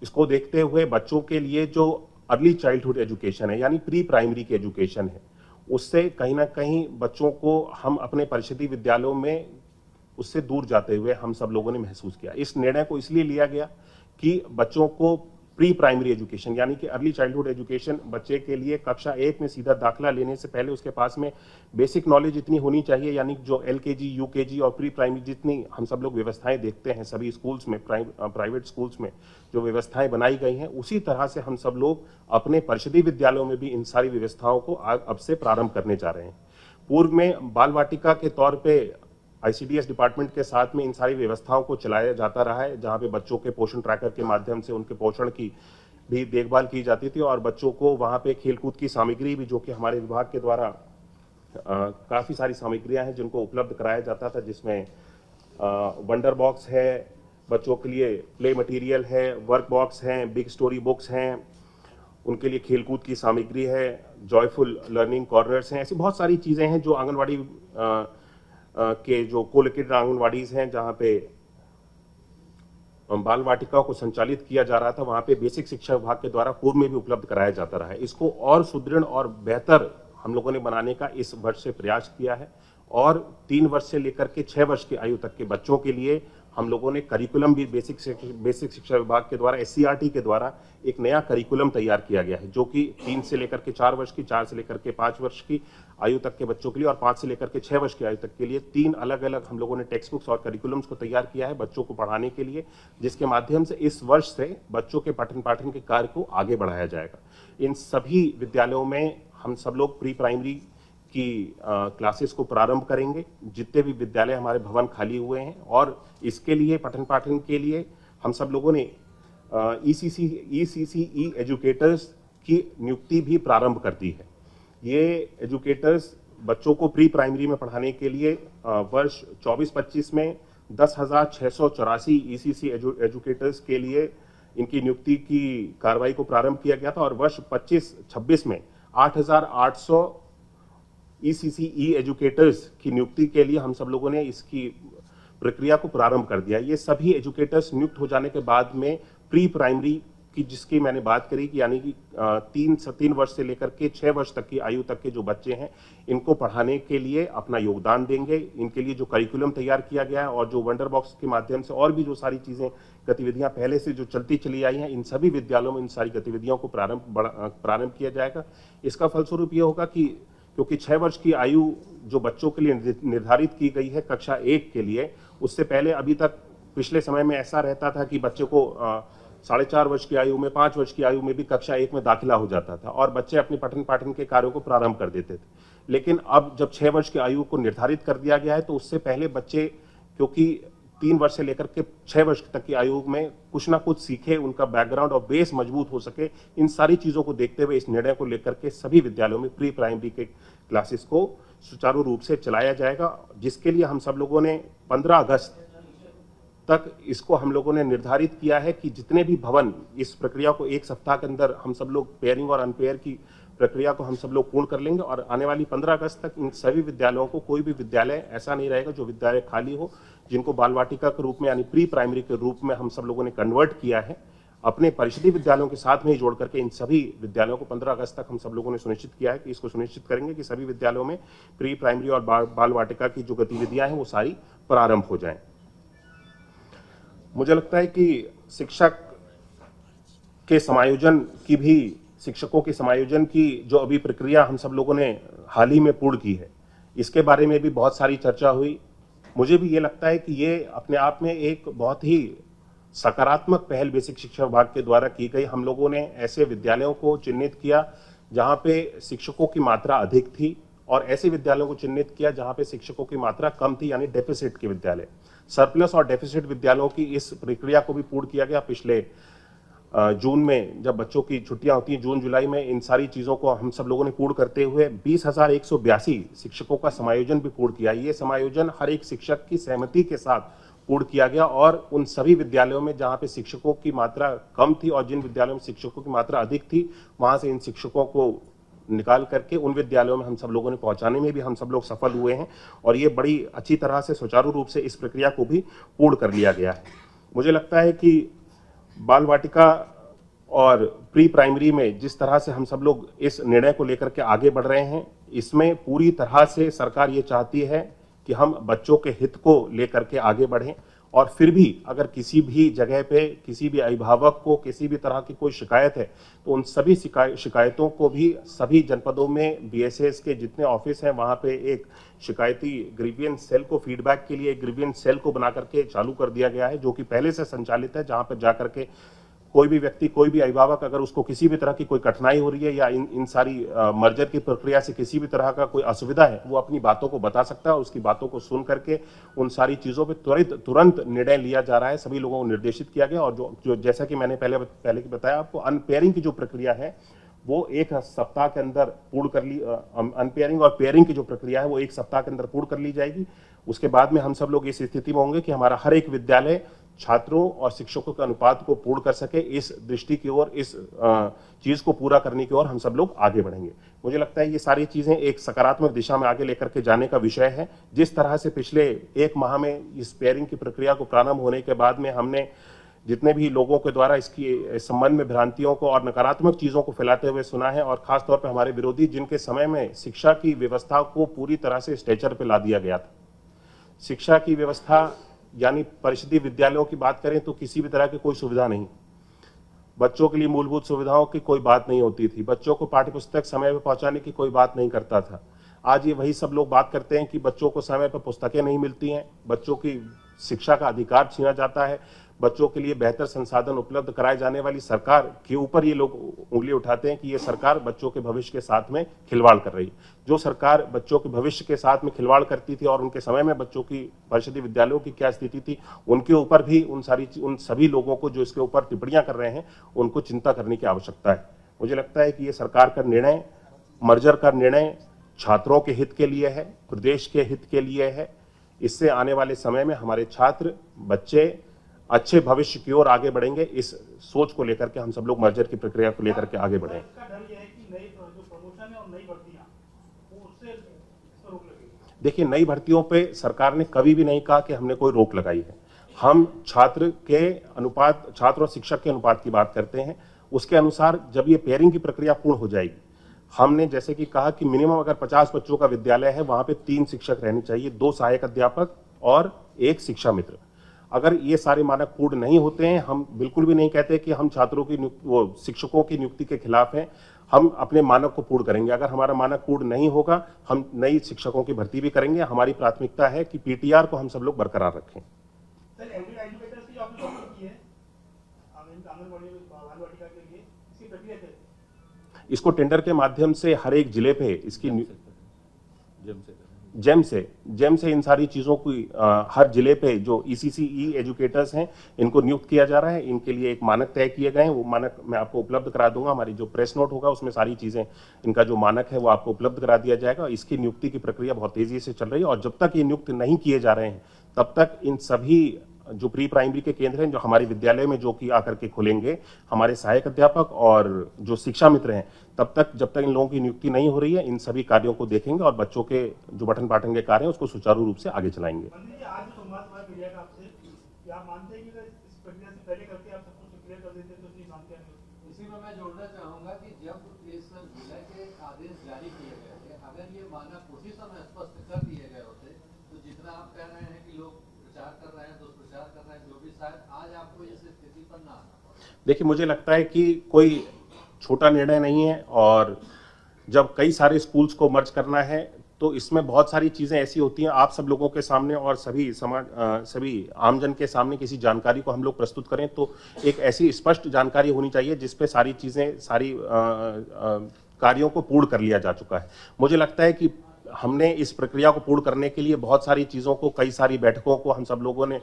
इसको देखते हुए बच्चों के लिए जो अर्ली चाइल्डहुड एजुकेशन है यानी प्री प्राइमरी की एजुकेशन है, उससे कहीं ना कहीं बच्चों को हम अपने परिषदीय विद्यालयों में उससे दूर जाते हुए हम सब लोगों ने महसूस किया। इस निर्णय को इसलिए लिया गया कि बच्चों को प्री प्राइमरी एजुकेशन यानी कि अर्ली चाइल्डहुड एजुकेशन बच्चे के लिए कक्षा 1 में सीधा दाखिला लेने से पहले उसके पास में बेसिक नॉलेज इतनी होनी चाहिए, यानी जो LKG, UKG और प्री प्राइमरी जितनी हम सब लोग व्यवस्थाएं देखते हैं सभी स्कूल्स में, प्राइवेट स्कूल्स में जो व्यवस्थाएं बनाई गई हैं, उसी तरह से हम सब लोग अपने परिषदीय विद्यालयों में भी इन सारी व्यवस्थाओं को अब से प्रारंभ करने जा रहे हैं। पूर्व में बाल वाटिका के तौर पर ICDS डिपार्टमेंट के साथ में इन सारी व्यवस्थाओं को चलाया जाता रहा है, जहां पे बच्चों के पोषण ट्रैकर के माध्यम से उनके पोषण की भी देखभाल की जाती थी और बच्चों को वहां पे खेलकूद की सामग्री भी, जो कि हमारे विभाग के द्वारा काफी सारी सामग्रियां हैं जिनको उपलब्ध कराया जाता था, जिसमें वंडर बॉक्स है, बच्चों के लिए प्ले मटेरियल है, वर्क बॉक्स हैं, बिग स्टोरी बुक्स हैं, उनके लिए खेलकूद की सामग्री है, जॉयफुल लर्निंग कॉर्नर्स हैं। ऐसी बहुत सारी चीजें हैं जो आंगनवाड़ी के जो कोलोकेटेड आंगनवाड़ीज हैं जहां पे बाल वाटिकाओं को संचालित किया जा रहा था, वहां पे बेसिक शिक्षा विभाग के द्वारा पूर्व में भी उपलब्ध कराया जाता रहा है। इसको और सुदृढ़ और बेहतर हम लोगों ने बनाने का इस वर्ष से प्रयास किया है और 3 वर्ष से लेकर के 6 वर्ष की आयु तक के बच्चों के लिए हम लोगों ने करिकुलम भी बेसिक शिक्षा विभाग के द्वारा SCRT के द्वारा एक नया करिकुलम तैयार किया गया है, जो कि 3 से लेकर के 4 वर्ष की, 4 से लेकर के 5 वर्ष की आयु तक के बच्चों के लिए और 5 से लेकर के 6 वर्ष की आयु तक के लिए 3 अलग अलग हम लोगों ने टेक्स्ट बुक्स और करिकुलम्स को तैयार किया है बच्चों को पढ़ाने के लिए, जिसके माध्यम से इस वर्ष से बच्चों के पठन पाठन के कार्य को आगे बढ़ाया जाएगा। इन सभी विद्यालयों में हम सब लोग प्री प्राइमरी की क्लासेस को प्रारंभ करेंगे, जितने भी विद्यालय हमारे भवन खाली हुए हैं, और इसके लिए पठन पाठन के लिए हम सब लोगों ने ECCE एजुकेटर्स की नियुक्ति भी प्रारंभ कर दी है। ये एजुकेटर्स बच्चों को प्री प्राइमरी में पढ़ाने के लिए वर्ष 24-25 में 10,684 ECC एजुकेटर्स के लिए इनकी नियुक्ति की कार्रवाई को प्रारंभ किया गया था और वर्ष 25-26 में 8,800 ECCE एजुकेटर्स की नियुक्ति के लिए हम सब लोगों ने इसकी प्रक्रिया को प्रारंभ कर दिया। ये सभी एजुकेटर्स नियुक्त हो जाने के बाद में प्री प्राइमरी की, जिसकी मैंने बात करी कि यानी कि 3 वर्ष से लेकर के 6 वर्ष तक की आयु तक के जो बच्चे हैं, इनको पढ़ाने के लिए अपना योगदान देंगे। इनके लिए जो करिकुलम तैयार किया गया है और जो वंडर बॉक्स के माध्यम से और भी जो सारी चीजें गतिविधियां पहले से जो चलती चली आई हैं, इन सभी विद्यालयों में इन सारी गतिविधियों को प्रारंभ किया जाएगा। इसका फलस्वरूप ये होगा कि क्योंकि 6 वर्ष की आयु जो बच्चों के लिए निर्धारित की गई है कक्षा 1 के लिए, उससे पहले अभी तक पिछले समय में ऐसा रहता था कि बच्चे को 4.5 वर्ष की आयु में, 5 वर्ष की आयु में भी कक्षा 1 में दाखिला हो जाता था और बच्चे अपने पठन पाठन के कार्यों को प्रारंभ कर देते थे। लेकिन अब जब 6 वर्ष की आयु को निर्धारित कर दिया गया है, तो उससे पहले बच्चे, क्योंकि 3 वर्ष से लेकर के 6 वर्ष तक की आयु में कुछ ना कुछ सीखे, उनका बैकग्राउंड और बेस मजबूत हो सके, इन सारी चीजों को देखते हुए इस निर्णय को लेकर के सभी विद्यालयों में प्री प्राइमरी के क्लासेस को सुचारू रूप से चलाया जाएगा, जिसके लिए हम सब लोगों ने 15 अगस्त तक इसको हम लोगों ने निर्धारित किया है कि जितने भी भवन इस प्रक्रिया को 1 सप्ताह के अंदर हम सब लोग पेयरिंग और अनपेयर की प्रक्रिया को हम सब लोग पूर्ण कर लेंगे और आने वाली 15 अगस्त तक इन सभी विद्यालयों को, कोई भी विद्यालय ऐसा नहीं रहेगा जो विद्यालय खाली हो, जिनको बाल वाटिका के रूप में यानी प्री प्राइमरी के रूप में हम सब लोगों ने कन्वर्ट किया है। अपने परिषदीय विद्यालयों के साथ में ही जोड़ करके इन सभी विद्यालयों को 15 अगस्त तक हम सब लोगों ने सुनिश्चित किया है कि इसको सुनिश्चित करेंगे कि सभी विद्यालयों में प्री प्राइमरी और बाल वाटिका की जो गतिविधियां हैं वो सारी प्रारंभ हो जाएं। मुझे लगता है कि शिक्षक के समायोजन की भी, शिक्षकों के समायोजन की जो अभी प्रक्रिया हम सब लोगों ने हाल ही में पूर्ण की है, इसके बारे में भी बहुत सारी चर्चा हुई। मुझे भी ये लगता है कि ये अपने आप में एक बहुत ही सकारात्मक पहल बेसिक शिक्षा विभाग के द्वारा की गई। हम लोगों ने ऐसे विद्यालयों को चिन्हित किया जहां पे शिक्षकों की मात्रा अधिक थी और ऐसे विद्यालयों को चिन्हित किया जहां पे शिक्षकों की मात्रा कम थी, यानी डेफिसिट के विद्यालय। सरप्लस और डेफिसिट विद्यालयों की इस प्रक्रिया को भी पूर्ण किया गया। पिछले जून में जब बच्चों की छुट्टियां होती हैं, जून जुलाई में, इन सारी चीज़ों को हम सब लोगों ने पूर्ण करते हुए 20,182 शिक्षकों का समायोजन भी पूर्ण किया। ये समायोजन हर एक शिक्षक की सहमति के साथ पूर्ण किया गया और उन सभी विद्यालयों में जहां पे शिक्षकों की मात्रा कम थी और जिन विद्यालयों में शिक्षकों की मात्रा अधिक थी, वहां से इन शिक्षकों को निकाल करके उन विद्यालयों में हम सब लोगों ने पहुंचाने में भी हम सब लोग सफल हुए हैं और ये बड़ी अच्छी तरह से सुचारू रूप से इस प्रक्रिया को भी पूर्ण कर लिया गया है। मुझे लगता है कि बाल वाटिका और प्री प्राइमरी में जिस तरह से हम सब लोग इस निर्णय को लेकर के आगे बढ़ रहे हैं, इसमें पूरी तरह से सरकार ये चाहती है कि हम बच्चों के हित को लेकर के आगे बढ़ें और फिर भी अगर किसी भी जगह पे किसी भी अभिभावक को किसी भी तरह की कोई शिकायत है तो उन सभी शिकायतों को भी सभी जनपदों में बीएसएस के जितने ऑफिस हैं वहां पे एक शिकायती ग्रीवियंस सेल को फीडबैक के लिए एक ग्रीवियंस सेल को बना करके चालू कर दिया गया है, जो कि पहले से संचालित है, जहां पर जाकर के कोई भी व्यक्ति कोई भी अभिभावक अगर उसको किसी भी तरह की कोई कठिनाई हो रही है या इन सारी मर्जर की प्रक्रिया से किसी भी तरह का कोई असुविधा है, वो अपनी बातों को बता सकता है और उसकी बातों को सुन करके उन सारी चीज़ों पे तुरंत निर्णय लिया जा रहा है। सभी लोगों को निर्देशित किया गया और जो जैसा कि मैंने पहले की बताया आपको, अनपेयरिंग की जो प्रक्रिया है वो एक सप्ताह के अंदर पूर्ण कर ली, अनपेयरिंग और पेयरिंग की जो प्रक्रिया है वो एक सप्ताह के अंदर पूर्ण कर ली जाएगी। उसके बाद में हम सब लोग इस स्थिति में होंगे कि हमारा हर एक विद्यालय छात्रों और शिक्षकों के अनुपात को पूर्ण कर सके। इस दृष्टि की ओर, इस चीज को पूरा करने की ओर हम सब लोग आगे बढ़ेंगे। मुझे लगता है ये सारी चीजें एक सकारात्मक दिशा में आगे लेकर के जाने का विषय है। जिस तरह से पिछले एक माह में इस पेयरिंग की प्रक्रिया को प्रारंभ होने के बाद में हमने जितने भी लोगों के द्वारा इसकी संबंध में भ्रांतियों को और नकारात्मक चीजों को फैलाते हुए सुना है, और खासतौर पर हमारे विरोधी जिनके समय में शिक्षा की व्यवस्था को पूरी तरह से स्ट्रेचर पे ला दिया गया था। शिक्षा की व्यवस्था यानी परिषदीय विद्यालयों की बात करें तो किसी भी तरह की कोई सुविधा नहीं, बच्चों के लिए मूलभूत सुविधाओं की कोई बात नहीं होती थी, बच्चों को पाठ्यपुस्तक समय पर पहुंचाने की कोई बात नहीं करता था। आज ये वही सब लोग बात करते हैं कि बच्चों को समय पर पुस्तकें नहीं मिलती हैं, बच्चों की शिक्षा का अधिकार छीना जाता है, बच्चों के लिए बेहतर संसाधन उपलब्ध कराए जाने वाली सरकार के ऊपर ये लोग उंगली उठाते हैं कि ये सरकार बच्चों के भविष्य के साथ में खिलवाड़ कर रही है। जो सरकार बच्चों के भविष्य के साथ में खिलवाड़ करती थी और उनके समय में बच्चों की परिषदीय विद्यालयों की क्या स्थिति थी, उनके ऊपर भी उन सभी लोगों को जो इसके ऊपर टिप्पणियां कर रहे हैं उनको चिंता करने की आवश्यकता है। मुझे लगता है कि ये सरकार का निर्णय, मर्जर का निर्णय छात्रों के हित के लिए है, प्रदेश के हित के लिए है। इससे आने वाले समय में हमारे छात्र बच्चे अच्छे भविष्य की ओर आगे बढ़ेंगे। इस सोच को लेकर के हम सब लोग मर्जर की प्रक्रिया को लेकर के आगे बढ़े। इसका डर यह है कि नई जो प्रमोशन है और नई भर्तियां उससे रोक लगेगी। देखिए, नई भर्तियों पे सरकार ने कभी भी नहीं कहा कि हमने कोई रोक लगाई है। हम छात्र और शिक्षक के अनुपात की बात करते हैं। उसके अनुसार जब ये पेयरिंग की प्रक्रिया पूर्ण हो जाएगी, हमने जैसे कि कहा कि मिनिमम अगर 50 बच्चों का विद्यालय है, वहां पे 3 शिक्षक रहने चाहिए, 2 सहायक अध्यापक और 1 शिक्षा मित्र। अगर ये सारे मानक पूर्ण नहीं होते हैं, हम बिल्कुल भी नहीं कहते कि हम शिक्षकों की नियुक्ति के खिलाफ हैं। हम अपने मानक को पूर्ण करेंगे। अगर हमारा मानक पूर्ण नहीं होगा, हम नई शिक्षकों की भर्ती भी करेंगे। हमारी प्राथमिकता है कि पीटीआर को हम सब लोग बरकरार रखें। सर, एजुकेटर्स की आपने भर्ती की है आंगनबाड़ी बाल वाटिका के लिए, इसकी प्रक्रिया क्या है? इसको टेंडर के माध्यम से हर एक जिले पे इसकी जेम से इन सारी चीजों की हर जिले पे जो ईसीसी एजुकेटर्स हैं इनको नियुक्त किया जा रहा है। इनके लिए एक मानक तय किए गए हैं, वो मानक मैं आपको उपलब्ध करा दूंगा। हमारी जो प्रेस नोट होगा उसमें सारी चीजें, इनका जो मानक है वो आपको उपलब्ध करा दिया जाएगा। इसकी नियुक्ति की प्रक्रिया बहुत तेजी से चल रही है और जब तक ये नियुक्त नहीं किए जा रहे हैं तब तक इन सभी जो प्री प्राइमरी के केंद्र हैं, जो हमारे विद्यालय में जो कि आकर के खुलेंगे, हमारे सहायक अध्यापक और जो शिक्षा मित्र हैं, तब तक जब तक इन लोगों की नियुक्ति नहीं हो रही है, इन सभी कार्यों को देखेंगे और बच्चों के जो पठन पाठन के कार्य हैं उसको सुचारू रूप से आगे चलाएंगे। मंत्री जी, आज जो संवाद हुआ मीडिया का आपसे, क्या आप मानते हैं कि अगर इस प्रक्रिया से पहले करके आप सब कुछ क्लियर कर देते तो नहीं मानते हैं? इसी में मैं जोड़ना चाहूंगा कि जब इस जिला के आदेश जारी किए गए थे, अगर ये मानक उसी समय स्पष्ट कर दिए गए होते तो जितना आप कह रहे हैं कि लोग प्रचार कर रहे हैं, दुष्प्रचार कर रहे हैं, जो भी, शायद आज आपको इस स्थिति पर ना आना। देखिए, मुझे लगता है कि कोई छोटा निर्णय नहीं है और जब कई सारे स्कूल्स को मर्ज करना है तो इसमें बहुत सारी चीज़ें ऐसी होती हैं। आप सब लोगों के सामने और सभी आमजन के सामने किसी जानकारी को हम लोग प्रस्तुत करें तो एक ऐसी स्पष्ट जानकारी होनी चाहिए जिस पे सारी चीज़ें, सारी कार्यों को पूर्ण कर लिया जा चुका है। मुझे लगता है कि हमने इस प्रक्रिया को पूर्ण करने के लिए बहुत सारी चीज़ों को, कई सारी बैठकों को हम सब लोगों ने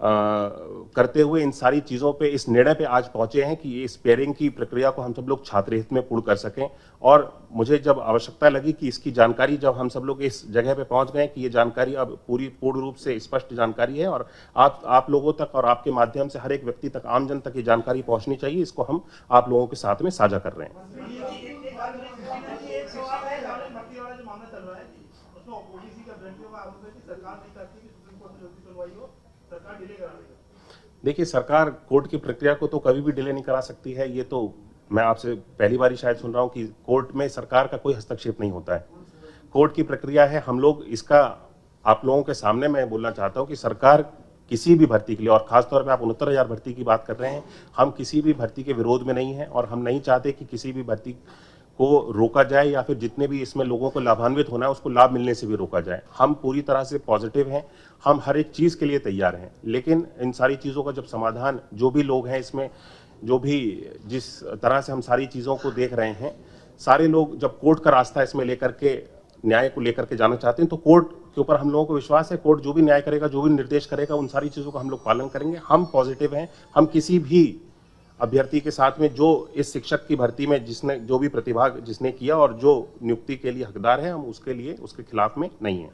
करते हुए इन सारी चीज़ों पे, इस निर्णय पे आज पहुंचे हैं कि ये स्पेयरिंग की प्रक्रिया को हम सब लोग छात्र हित में पूर्ण कर सकें। और मुझे जब आवश्यकता लगी कि इसकी जानकारी, जब हम सब लोग इस जगह पे पहुंच गए कि ये जानकारी अब पूर्ण रूप से स्पष्ट जानकारी है और आप लोगों तक और आपके माध्यम से हर एक व्यक्ति तक, आमजन तक ये जानकारी पहुंचनी चाहिए, इसको हम आप लोगों के साथ में साझा कर रहे हैं। एक सवाल है, भर्ती वाला जो मामला चल रहा है उसमें ओबीसी का ग्रंथियों का आरोप है कि सरकार नहीं चाहती कि सुप्रीम कोर्ट में जल्दी सुनवाई हो, सरकार डिले करा रही है। देखिए, सरकार कोर्ट की प्रक्रिया को तो कभी भी डिले नहीं करा सकती है। ये तो मैं आपसे पहली बार ही शायद सुन रहा हूं कि कोर्ट में सरकार का कोई हस्तक्षेप नहीं होता है। कोर्ट की प्रक्रिया है, हम लोग इसका आप लोगों के सामने मैं बोलना चाहता हूं कि सरकार किसी भी भर्ती के लिए, और खासतौर पे आप 69,000 भर्ती की बात कर रहे हैं, हम किसी भी भर्ती के विरोध में नहीं है और हम नहीं चाहते कि किसी भी भर्ती को रोका जाए या फिर जितने भी इसमें लोगों को लाभान्वित होना है उसको लाभ मिलने से भी रोका जाए। हम पूरी तरह से पॉजिटिव हैं, हम हर एक चीज़ के लिए तैयार हैं, लेकिन इन सारी चीज़ों का जब समाधान, जो भी लोग हैं इसमें, जो भी जिस तरह से हम सारी चीज़ों को देख रहे हैं, सारे लोग जब कोर्ट का रास्ता इसमें लेकर के, न्याय को लेकर के जाना चाहते हैं, तो कोर्ट के ऊपर हम लोगों को विश्वास है। कोर्ट जो भी न्याय करेगा, जो भी निर्देश करेगा, उन सारी चीज़ों का हम लोग पालन करेंगे। हम पॉजिटिव हैं। हम किसी भी अभ्यर्थी के साथ में जो इस शिक्षक की भर्ती में जिसने जो भी प्रतिभाग जिसने किया और जो नियुक्ति के लिए हकदार है, हम उसके लिए उसके खिलाफ में नहीं है।